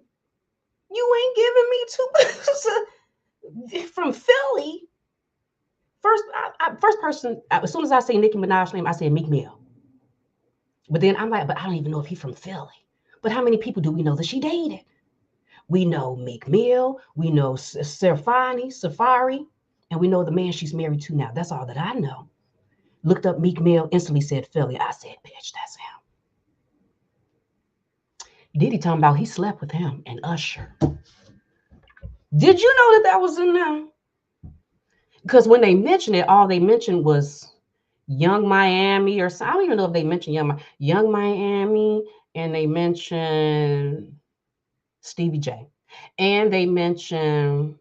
Speaker 1: You ain't giving me two from Philly. First person, as soon as I say Nicki Minaj's name, I say Meek Mill. But then I'm like, but I don't even know if he's from Philly. But how many people do we know that she dated? We know Meek Mill, we know Safari, and we know the man she's married to now. That's all that I know. Looked up Meek Mill, instantly said Philly. I said, bitch, that's him. Diddy talking about he slept with him and Usher. Did you know that was in there? Because when they mentioned it, all they mentioned was Young Miami or something. I don't even know if they mentioned Young Miami, and they mentioned Stevie J. And they mentioned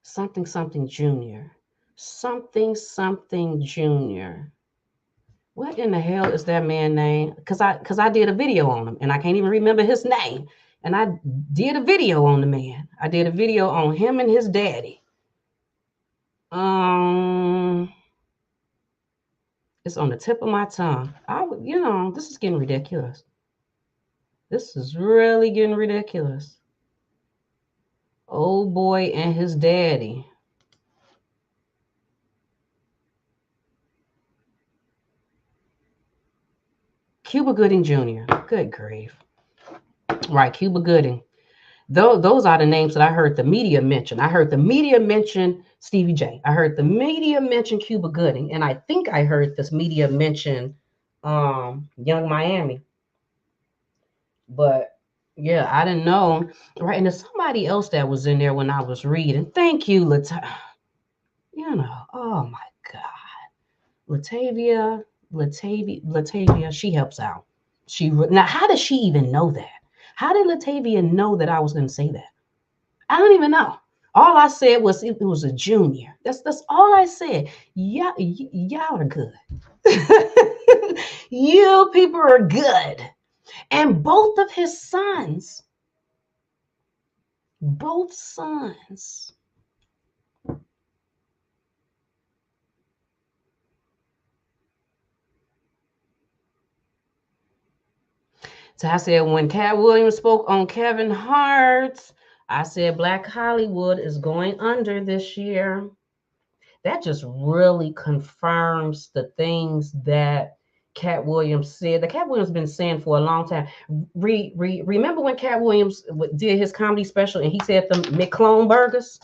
Speaker 1: something junior. Something junior. What in the hell is that man's name? Because I did a video on him and I can't even remember his name. And I did a video on the man. I did a video on him and his daddy. It's on the tip of my tongue. This is getting ridiculous. This is really getting ridiculous. Old boy and his daddy. Cuba Gooding Jr. Good grief. Right, Cuba Gooding. Those are the names that I heard the media mention. I heard the media mention Stevie J. I heard the media mention Cuba Gooding. And I think I heard this media mention Young Miami. But yeah, I didn't know. Right. And there's somebody else that was in there when I was reading. Thank you, oh my God. Latavia, she helps out. Now, how does she even know that? How did Latavia know that I was going to say that? I don't even know. All I said was it was a junior. That's all I said. Yeah, y'all are good. You people are good. And both sons. So I said, when Cat Williams spoke on Kevin Hart, I said Black Hollywood is going under this year. That just really confirms the things that Cat Williams said. That Cat Williams has been saying for a long time. Remember when Cat Williams did his comedy special and he said the McClone burgers?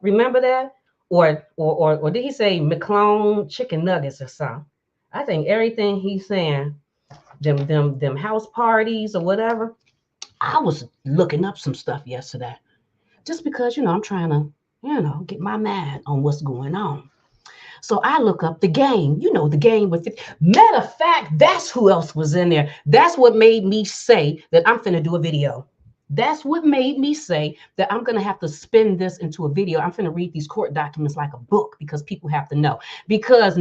Speaker 1: Remember that? Or did he say McClone chicken nuggets or something? I think everything he's saying, them house parties or whatever. I was looking up some stuff yesterday just because, I'm trying to, get my mind on what's going on. So I look up the game, the game with it. Matter of fact, that's who else was in there. That's what made me say that I'm finna do a video. That's what made me say that I'm going to have to spin this into a video. I'm going to read these court documents like a book because people have to know. Because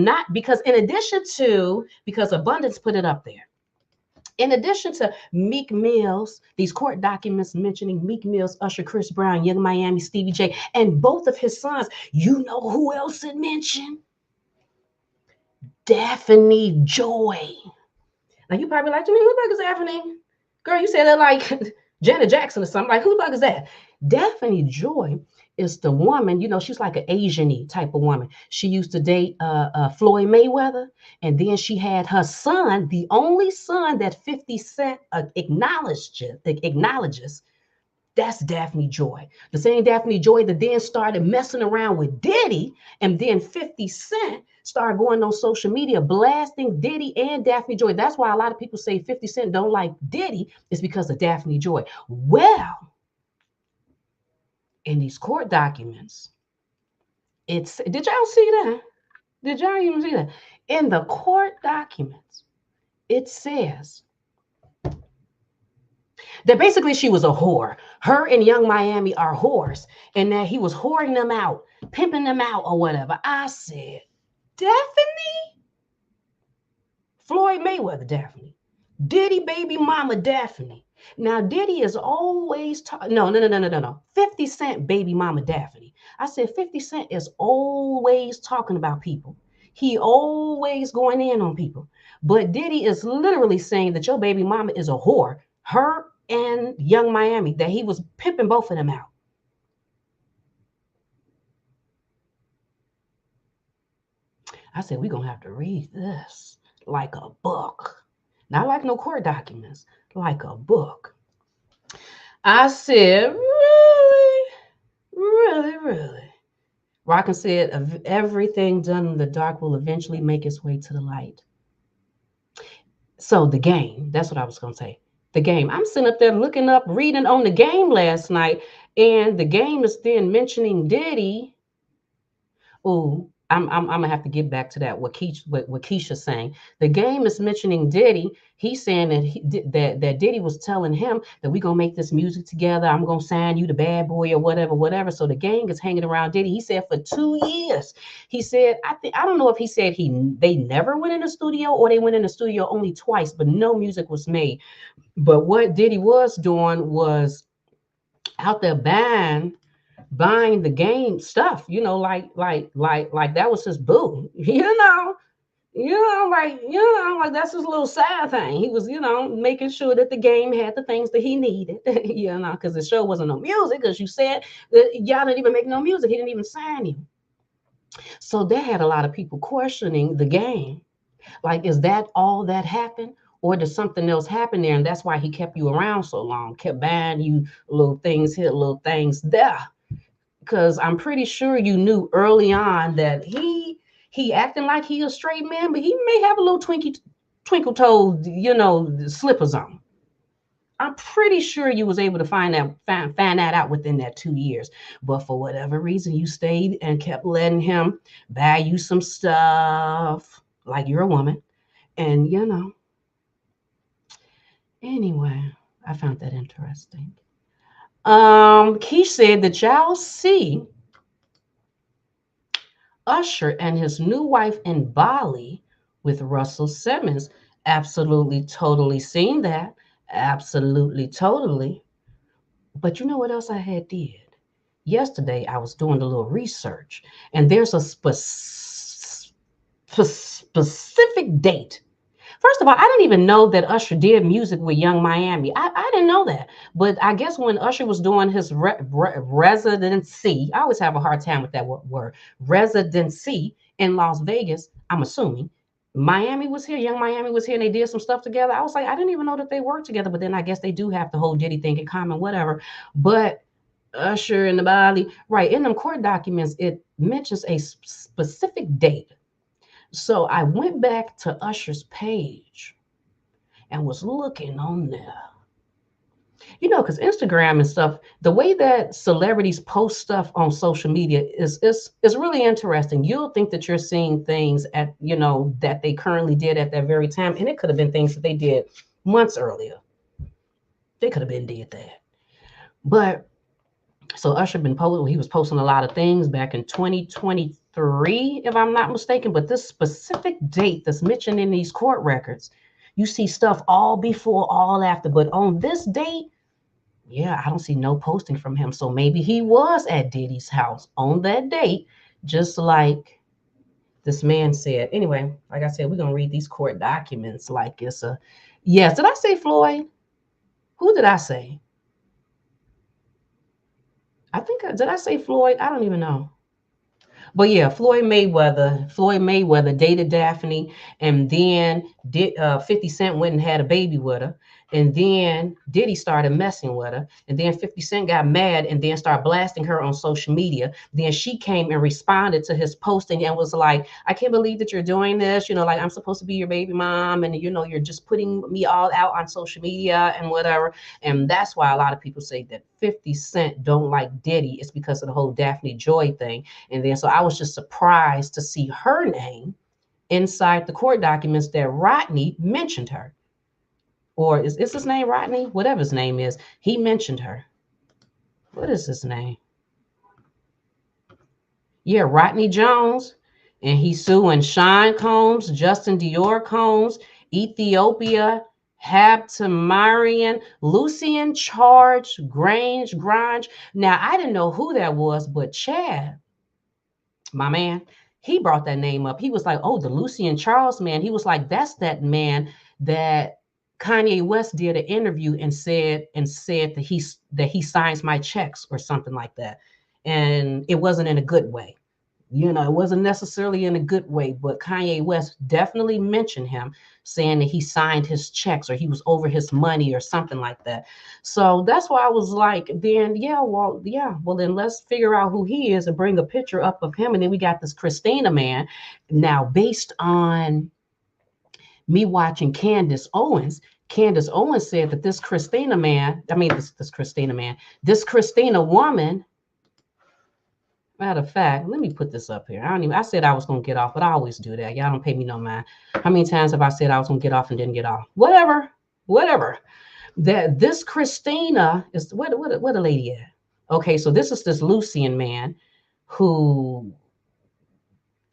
Speaker 1: Abundance put it up there. In addition to Meek Mill's, these court documents mentioning Meek Mill's, Usher, Chris Brown, Young Miami, Stevie J, and both of his sons, you know who else it mentioned? Daphne Joy. Now you probably like, to me, who the fuck is Daphne? Girl, you said that like Janet Jackson or something. Like, who the fuck is that? Daphne Joy is the woman, she's like an Asian-y type of woman. She used to date Floyd Mayweather, and then she had her son, the only son that 50 Cent acknowledges. That's Daphne Joy. The same Daphne Joy that then started messing around with Diddy, and then 50 Cent started going on social media blasting Diddy and Daphne Joy. That's why a lot of people say 50 Cent don't like Diddy, is because of Daphne Joy. Well, in these court documents, did y'all see that? Did y'all even see that? In the court documents, it says that basically she was a whore. Her and Young Miami are whores, and that he was whoring them out, pimping them out, or whatever. I said, Daphne? Floyd Mayweather, Daphne. Diddy baby mama Daphne. Now Diddy is always no. 50 Cent baby mama Daphne. I said 50 Cent is always talking about people. He always going in on people. But Diddy is literally saying that your baby mama is a whore. Her and Young Miami, that he was pimping both of them out. I said, we're gonna have to read this like a book. Not like no court documents, like a book. I said, really? Really, really. Rockin said, everything done in the dark will eventually make its way to the light. So the game, that's what I was gonna say. The game. I'm sitting up there looking up, reading on the game last night, and the game is then mentioning Diddy. Oh, I'm gonna have to get back to that. What Keisha's saying. The game is mentioning Diddy. He's saying that Diddy was telling him that we gonna make this music together. I'm gonna sign you the bad boy or whatever, whatever. So the gang is hanging around Diddy. He said for 2 years. He said I don't know if he said they never went in the studio or they went in the studio only twice, but no music was made. But what Diddy was doing was out there buying the game stuff, like that was his boo, like that's his little side thing. He was, making sure that the game had the things that he needed, because the show wasn't no music, because you said that y'all didn't even make no music. He didn't even sign you. So they had a lot of people questioning the game. Like, is that all that happened? Or did something else happen there? And that's why he kept you around so long, kept buying you little things here, little things there, because I'm pretty sure you knew early on that he acting like he a straight man, but he may have a little twinkle toe, slippers on. I'm pretty sure you was able to find that out within that 2 years. But for whatever reason, you stayed and kept letting him buy you some stuff, like you're a woman. And anyway, I found that interesting. Keish said that y'all see Usher and his new wife in Bali with Russell Simmons. Absolutely, totally seen that. Absolutely, totally. But you know what else I had did? Yesterday, I was doing a little research, and there's a specific date. First of all, I didn't even know that Usher did music with Young Miami. I didn't know that. But I guess when Usher was doing his residency, I always have a hard time with that word, residency in Las Vegas, I'm assuming. Miami was here, Young Miami was here, and they did some stuff together. I was like, I didn't even know that they worked together, but then I guess they do have the whole Diddy thing in common, whatever. But Usher and the Bali, right, in them court documents, it mentions a specific date. So I went back to Usher's page and was looking on there. Because Instagram and stuff, the way that celebrities post stuff on social media is really interesting. You'll think that you're seeing things that they currently did at that very time, and it could have been things that they did months earlier. They could have been did that. But so Usher he was posting a lot of things back in 2023, if I'm not mistaken. But this specific date that's mentioned in these court records, you see stuff all before, all after. But on this date, yeah, I don't see no posting from him. So maybe he was at Diddy's house on that date, just like this man said. Anyway, like I said, we're gonna read these court documents like it's a yes. Did I say Floyd? Who did I say? I think did I say Floyd? I don't even know. But yeah, Floyd Mayweather dated Daphne, and then 50 Cent went and had a baby with her. And then Diddy started messing with her. And then 50 Cent got mad and then started blasting her on social media. Then she came and responded to his posting and was like, I can't believe that you're doing this. Like I'm supposed to be your baby mom. And, you're just putting me all out on social media and whatever. And that's why a lot of people say that 50 Cent don't like Diddy. It's because of the whole Daphne Joy thing. And then so I was just surprised to see her name inside the court documents that Rodney mentioned her. Or is his name Rodney? Whatever his name is, he mentioned her. What is his name? Yeah, Rodney Jones. And he's suing Sean Combs, Justin Dior Combs, Ethiopia, Habtemarian, Lucian Grange. Now, I didn't know who that was, but Chad, my man, he brought that name up. He was like, oh, the Lucian Charles man. He was like, that's that man that Kanye West did an interview and said that he signs my checks or something like that. And it wasn't in a good way. You know, it wasn't necessarily in a good way, but Kanye West definitely mentioned him, saying that he signed his checks or he was over his money or something like that. So that's why I was like, then, well, then let's figure out who he is and bring a picture up of him. And then we got this Christina man. Now, based on me watching Candace Owens said that this Christina man, this Christina woman. Matter of fact, let me put this up here. I said I was gonna get off, but I always do that. Y'all don't pay me no mind. How many times have I said I was gonna get off and didn't get off? Whatever. That this Christina is what a lady at. Okay, so this is this Lucian man who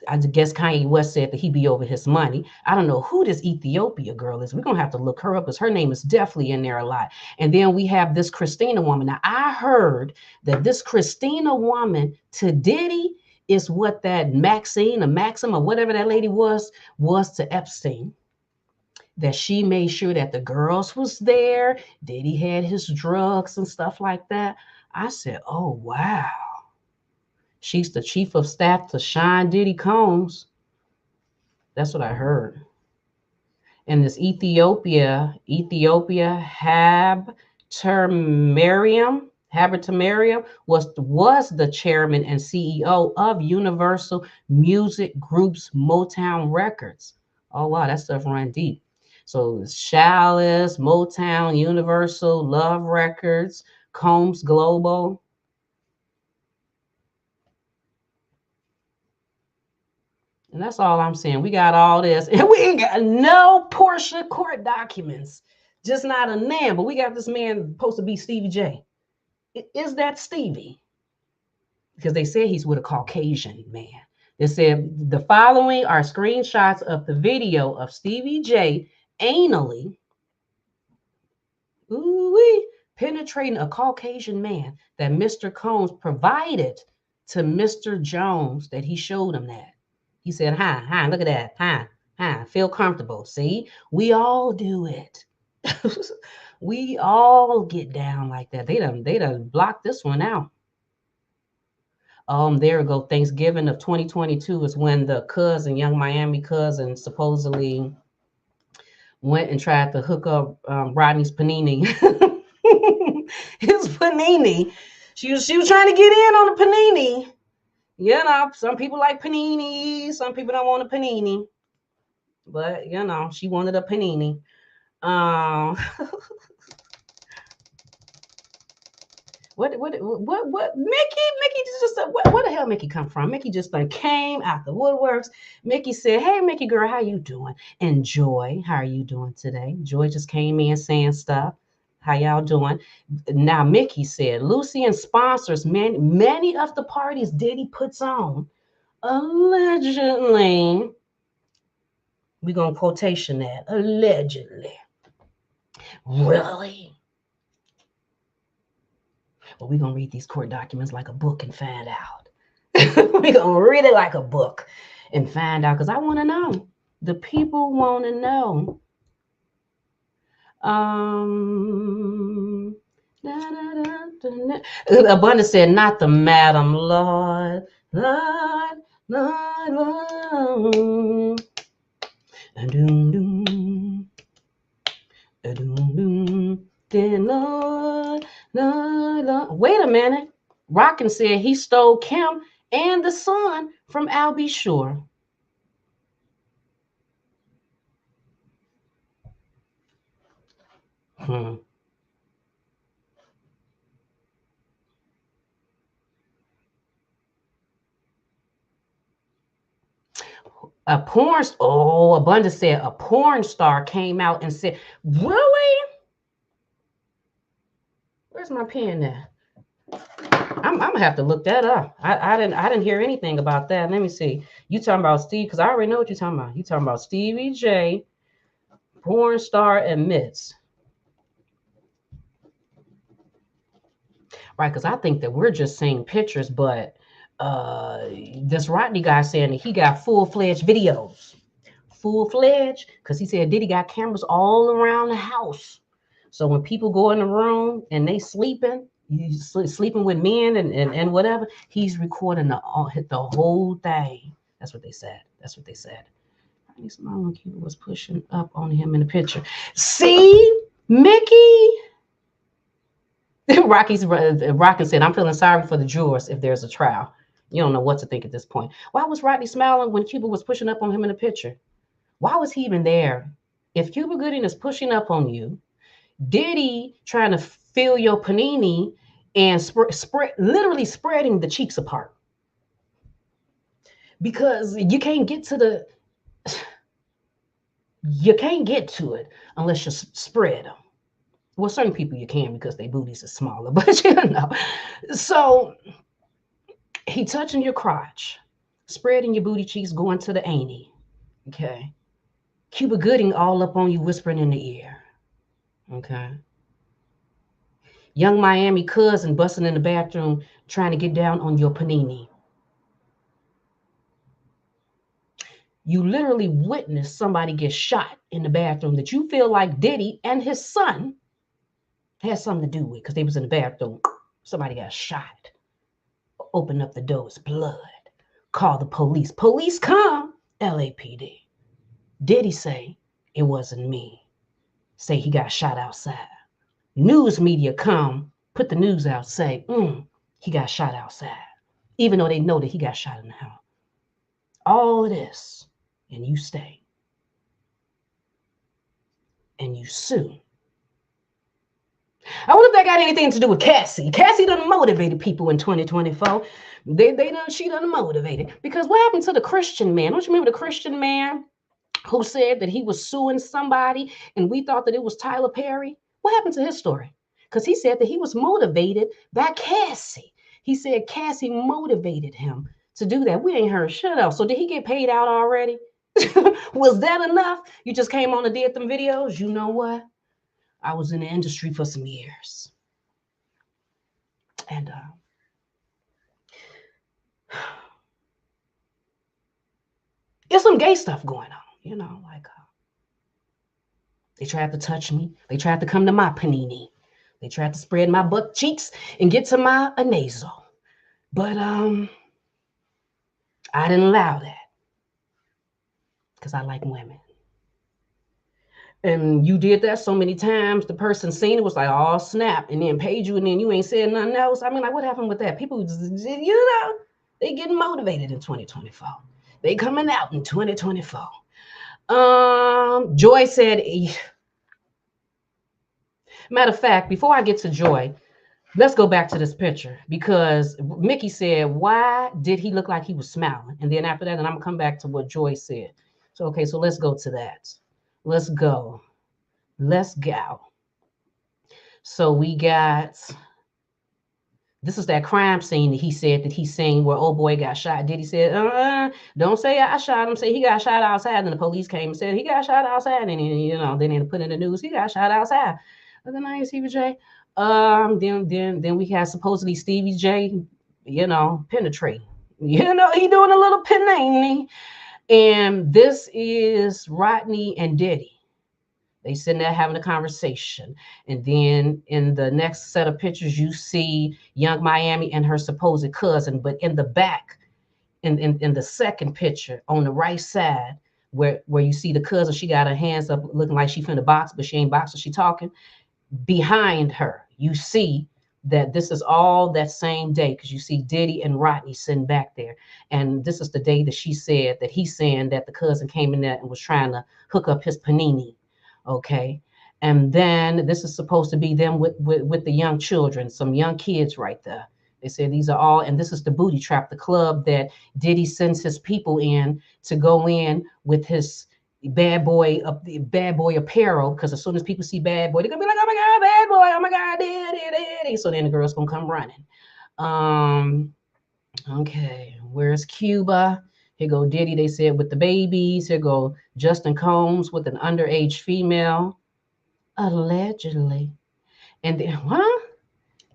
Speaker 1: I guess Kanye West said that he be over his money. I don't know who this Ethiopia girl is. We're going to have to look her up because her name is definitely in there a lot. And then we have this Christina woman. Now, I heard that this Christina woman to Diddy is what that Maxine or Maxim or whatever that lady was to Epstein. That she made sure that the girls was there. Diddy had his drugs and stuff like that. I said, oh, wow. She's the chief of staff to Sean Diddy Combs. That's what I heard. And this Ethiopia Habtemariam was the chairman and CEO of Universal Music Group's Motown Records. Oh wow, that stuff run deep. So Chalice, Motown, Universal, Love Records, Combs Global. And that's all I'm saying. We got all this. And we ain't got no Porsha court documents. Just not a name. But we got this man supposed to be Stevie J. Is that Stevie? Because they said he's with a Caucasian man. They said the following are screenshots of the video of Stevie J anally penetrating a Caucasian man that Mr. Combs provided to Mr. Jones, that he showed him that. He said, hi, look at that. Hi, feel comfortable. See, we all do it. We all get down like that. They done blocked this one out. There we go. Thanksgiving of 2022 is when the Young Miami cousin, supposedly went and tried to hook up Rodney's panini. His panini. She was trying to get in on the panini. You know, some people like panini, some people don't want a panini. But you know, she wanted a panini. What Mickey just where the hell Mickey come from? Mickey just like came out the woodworks. Mickey said, hey Mickey girl, how you doing? And Joy, how are you doing today? Joy just came in saying stuff. How y'all doing? Now Mickey said Lucian sponsors many of the parties Diddy puts on. Allegedly. We're gonna quotation that. Allegedly. Really? Well, we're gonna read these court documents like a book and find out. We're gonna read it like a book and find out, because I want to know. The people want to know. Abundance said, not the madam, Lord. Lord. Wait a minute. Rockin' said he stole Kim and the son from Al B. Sure. Abundance said a porn star came out and said, really? Where's my pen there? I'm gonna have to look that up. I didn't hear anything about that. Let me see. You talking about Steve? Because I already know what you're talking about. You talking about Stevie J porn star admits. Right, because I think that we're just seeing pictures, but this Rodney guy saying that he got full-fledged videos. Full-fledged, because he said Diddy got cameras all around the house. So when people go in the room and they sleeping, sleeping with men and whatever, he's recording the whole thing. That's what they said. That's what they said. Rodney smiled when Cuba was pushing up on him in the picture. See, Mickey? Rocky said, I'm feeling sorry for the jurors if there's a trial. You don't know what to think at this point. Why was Rodney smiling when Cuba was pushing up on him in the picture? Why was he even there? If Cuba Gooding is pushing up on you, Diddy trying to fill your panini and literally spreading the cheeks apart. Because you can't get to it unless you spread them. Well, certain people you can because their booties are smaller, but you know. So he touching your crotch, spreading your booty cheeks, going to the annie. Okay. Cuba Gooding all up on you, whispering in the ear. Okay. Young Miami cousin busting in the bathroom, trying to get down on your panini. You literally witnessed somebody get shot in the bathroom that you feel like Diddy and his son had something to do with because they was in the bathroom. Somebody got shot. Open up the doors, blood. Call the police. Police come. LAPD. Diddy say it wasn't me. Say he got shot outside. News media come, put the news out, say, he got shot outside. Even though they know that he got shot in the house. All of this, and you stay. And you sue. I wonder if that got anything to do with Cassie. Cassie done motivated people in 2024. She done motivated. Because what happened to the Christian man? Don't you remember the Christian man who said that he was suing somebody and we thought that it was Tyler Perry? What happened to his story? Because he said that he was motivated by Cassie. He said Cassie motivated him to do that. We ain't heard shit else. So did he get paid out already? Was that enough? You just came on and did them videos? You know what? I was in the industry for some years. And there's some gay stuff going on, you know, like they tried to touch me. They tried to come to my panini. They tried to spread my butt cheeks and get to my nasal. But I didn't allow that because I like women. And you did that so many times, the person seen it was like, oh, snap, and then paid you, and then you ain't said nothing else. I mean, like, what happened with that? People, you know, they getting motivated in 2024. They coming out in 2024. Joy said, matter of fact, before I get to Joy, let's go back to this picture because Mickey said, why did he look like he was smiling? And then after that, and I'm gonna come back to what Joy said. So, okay, so let's go to that. Let's go. So we got, this is that crime scene that he said that he seen where old boy got shot. Diddy said, don't say I shot him. Say he got shot outside. And the police came and said he got shot outside. And you know, then they put in the news, he got shot outside. But then I ain't Stevie J. Then we had supposedly Stevie J, you know, penetrating. You know, he doing a little penning. And this is Rodney and Diddy. They sitting there having a conversation. And then in the next set of pictures, you see Young Miami and her supposed cousin. But in the back, in the second picture, on the right side, where you see the cousin, she got her hands up looking like she finna box, but she ain't boxing, she talking. Behind her, you see that this is all that same day because you see Diddy and Rodney sitting back there. And this is the day that she said that he's saying that the cousin came in there and was trying to hook up his panini. Okay. And then this is supposed to be them with the young children, some young kids right there. They say these are all, and this is the Booty Trap, the club that Diddy sends his people in to go in with his bad boy apparel, because as soon as people see bad boy, they're gonna be like, oh my God, bad boy, oh my God, Diddy. So then the girl's gonna come running. Okay, where's Cuba? Here go Diddy, they said, with the babies. Here go Justin Combs with an underage female, allegedly. And then, huh?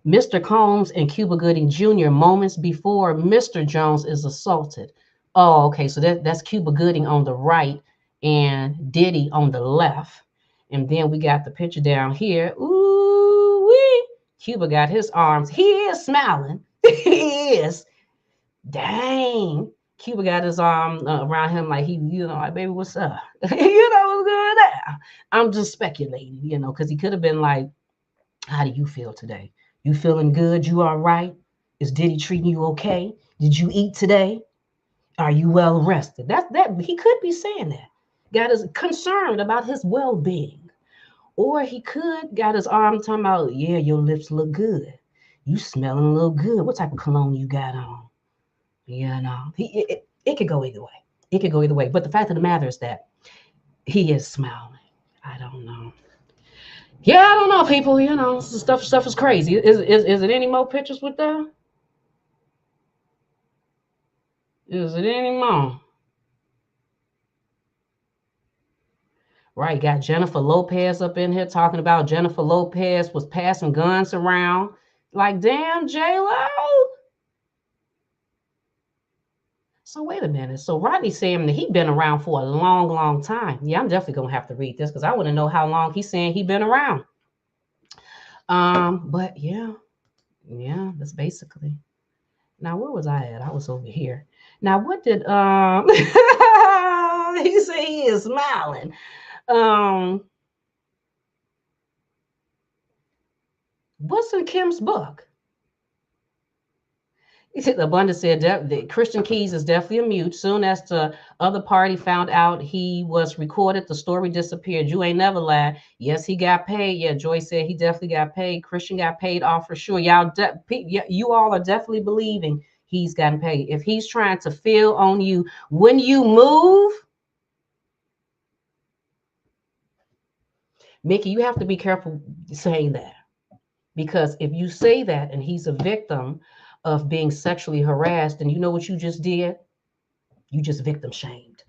Speaker 1: Mr. Combs and Cuba Gooding Jr. moments before Mr. Jones is assaulted. Oh, okay. So that's Cuba Gooding on the right and Diddy on the left. And then we got the picture down here. Ooh, wee. Cuba got his arms. He is smiling. He is. Dang. Cuba got his arm around him like he, like, baby, what's up? What's going on? I'm just speculating, because he could have been like, how do you feel today? You feeling good? You all right? Is Diddy treating you okay? Did you eat today? Are you well rested? That he could be saying that. God is concerned about his well-being. Or he could got his arm talking about, yeah, your lips look good. You smelling a little good. What type of cologne you got on? It could go either way. It could go either way. But the fact of the matter is that he is smiling. I don't know. Yeah, I don't know, people. Stuff is crazy. Is it any more pictures with that? Is it any more? Right, got Jennifer Lopez up in here talking about Jennifer Lopez was passing guns around. Like, damn, J-Lo. So wait a minute. So Rodney saying that he been around for a long, long time. Yeah, I'm definitely gonna have to read this because I want to know how long he's saying he been around. But yeah, that's basically. Now where was I at? I was over here. Now what did he say he is smiling? What's in Kim's book? Abundance said that Christian Keys is definitely a mute. Soon as the other party found out he was recorded, the story disappeared. You ain't never lied. Yes, he got paid. Yeah, Joy said he definitely got paid. Christian got paid off for sure. You all are definitely believing he's gotten paid. If he's trying to feel on you when you move, Mickey, you have to be careful saying that. Because if you say that and he's a victim of being sexually harassed, and you know what you just did? You just victim shamed.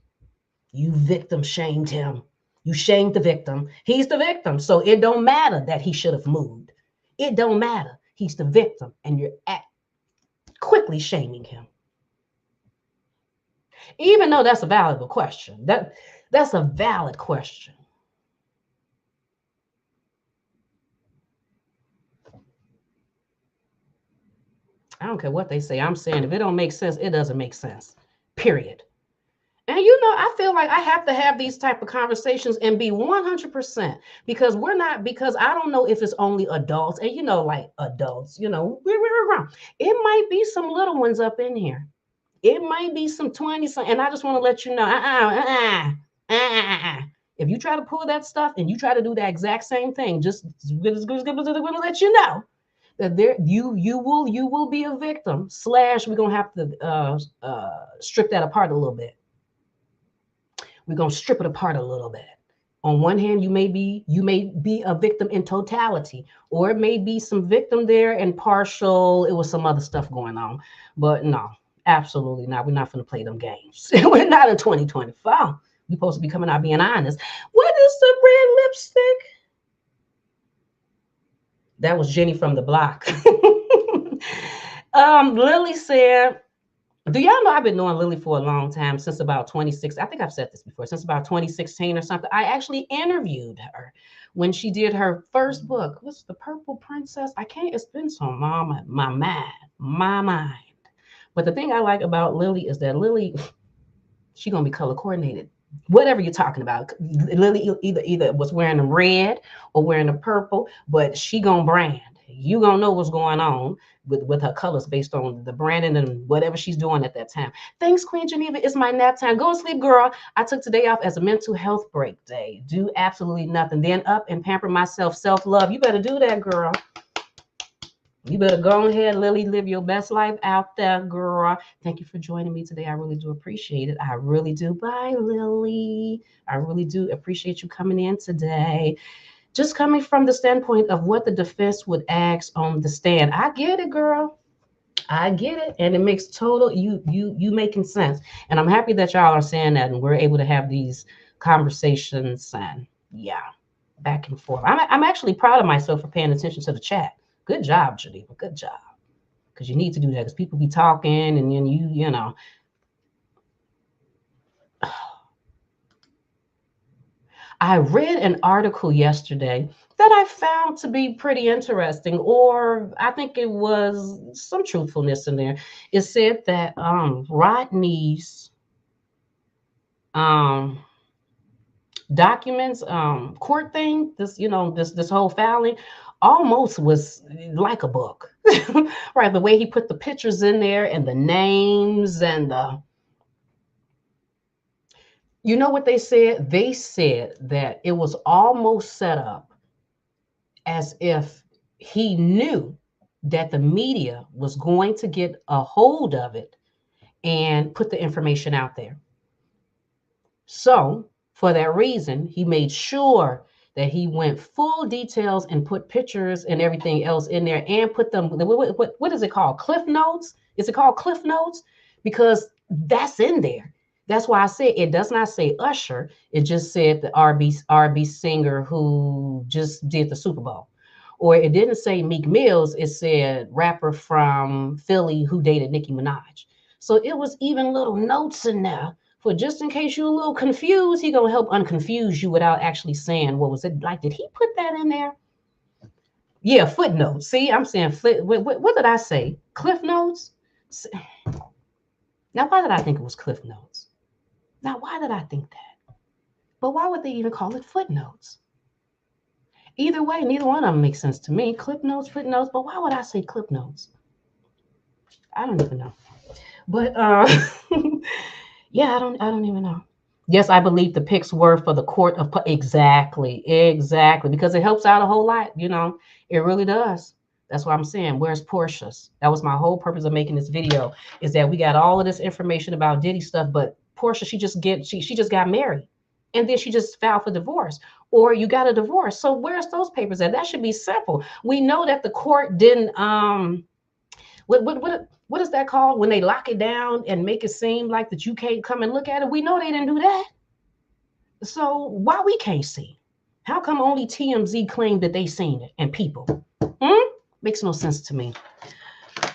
Speaker 1: You victim shamed him. You shamed the victim. He's the victim. So it don't matter that he should have moved. It don't matter. He's the victim, and you're quickly shaming him. Even though that's a valid question. That's a valid question. I don't care what they say. I'm saying if it don't make sense, it doesn't make sense. Period. And I feel like I have to have these type of conversations and be 100% because because I don't know if it's only adults and like adults, it might be some little ones up in here. It might be some 20 something. And I just want to let you know, if you try to pull that stuff and you try to do the exact same thing, just going to let you know that you will be a victim. / we're gonna have to strip that apart a little bit. We're gonna strip it apart a little bit. On one hand, you may be a victim in totality, or it may be some victim there and partial. It was some other stuff going on, but no, absolutely not. We're not going to play them games. We're not in 2024. We're supposed to be coming out being honest. What is the red lipstick? That was Jenny from the block. Lily said, do y'all know I've been knowing Lily for a long time, since about 26. I think I've said this before, since about 2016 or something. I actually interviewed her when she did her first book. What's The Purple Princess? It's been so long, my mind. But the thing I like about Lily is that Lily, she gonna be color coordinated. Whatever you're talking about, Lily either was wearing the red or wearing the purple, but she gonna brand. You gonna know what's going on with her colors based on the branding and whatever she's doing at that time. Thanks, Queen Geneva. It's my nap time. Go to sleep, girl. I took today off as a mental health break day. Do absolutely nothing. Then up and pamper myself. Self-love. You better do that, girl. You better go ahead, Lily, live your best life out there, girl. Thank you for joining me today. I really do appreciate it. I really do. Bye, Lily. I really do appreciate you coming in today. Just coming from the standpoint of what the defense would ask on the stand. I get it, girl. I get it, and it makes total you making sense, and I'm happy that y'all are saying that, and we're able to have these conversations, and yeah, back and forth. I'm actually proud of myself for paying attention to the chat. Good job, Geneva. Good job, because you need to do that because people be talking, and then you know. I read an article yesterday that I found to be pretty interesting, or I think it was some truthfulness in there. It said that Rodney's um, documents, court thing, this whole filing, almost was like a book, right? The way he put the pictures in there and the names and the you know what they said? They said that it was almost set up as if he knew that the media was going to get a hold of it and put the information out there. So, for that reason, he made sure that he went full details and put pictures and everything else in there and put them, what is it called? Cliff notes? Is it called Cliff notes? Because that's in there. That's why I said it does not say Usher. It just said the R&B singer who just did the Super Bowl. Or it didn't say Meek Mills. It said rapper from Philly who dated Nicki Minaj. So it was even little notes in there for just in case you're a little confused. He gonna help unconfuse you without actually saying what was it like. Did he put that in there? Yeah, footnotes. See, I'm saying what did I say? Cliff notes. Now, why did I think it was Cliff notes? Now, why did I think that? But why would they even call it footnotes? Either way, neither one of them makes sense to me. Clip notes, footnotes, but why would I say clip notes? I don't even know. But yeah, I don't even know. Yes, I believe the picks were for the court of exactly because it helps out a whole lot. It really does. That's what I'm saying. Where's Porsha's? That was my whole purpose of making this video, is that we got all of this information about Diddy stuff, but Porsha, she just got married, and then she just filed for divorce, or you got a divorce. So where's those papers at? That should be simple. We know that the court didn't what is that called when they lock it down and make it seem like that you can't come and look at it? We know they didn't do that. So why we can't see? How come only TMZ claimed that they seen it and people? Makes no sense to me.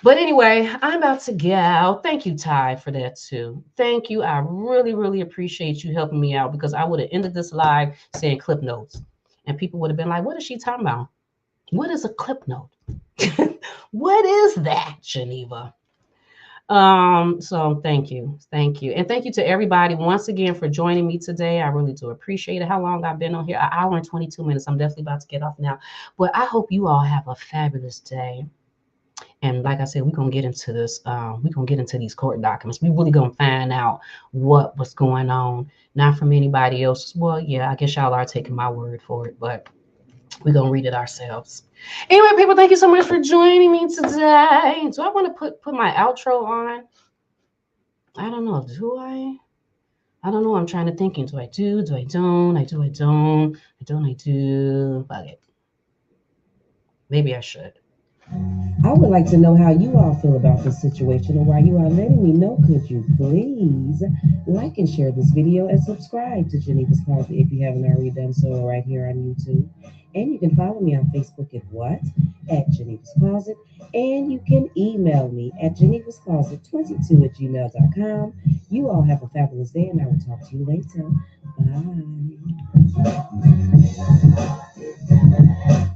Speaker 1: But anyway, I'm about to go. Thank you, Ty, for that too. Thank you. I really, really appreciate you helping me out, because I would have ended this live saying clip notes, and people would have been like, what is she talking about? What is a clip note? What is that, Geneva? So thank you. And thank you to everybody once again for joining me today. I really do appreciate it. How long I've been on here? An hour and 22 minutes. I'm definitely about to get off now, but I hope you all have a fabulous day. And like I said, we're gonna get into this. We're gonna get into these court documents. We really gonna find out what was going on, not from anybody else's. Well, yeah, I guess y'all are taking my word for it, but we're gonna read it ourselves. Anyway, people, thank you so much for joining me today. Do I want to put my outro on? I don't know. Do I? I don't know. I'm trying to think. Do I do? Do I don't? I do. I don't. I don't. I do. Fuck it. Maybe I should.
Speaker 2: I would like to know how you all feel about this situation, and while you are letting me know, could you please like and share this video and subscribe to Geneva's Closet if you haven't already done so right here on YouTube. And you can follow me on Facebook at what? At Geneva's Closet. And you can email me at genevascloset22@gmail.com. You all have a fabulous day, and I will talk to you later. Bye.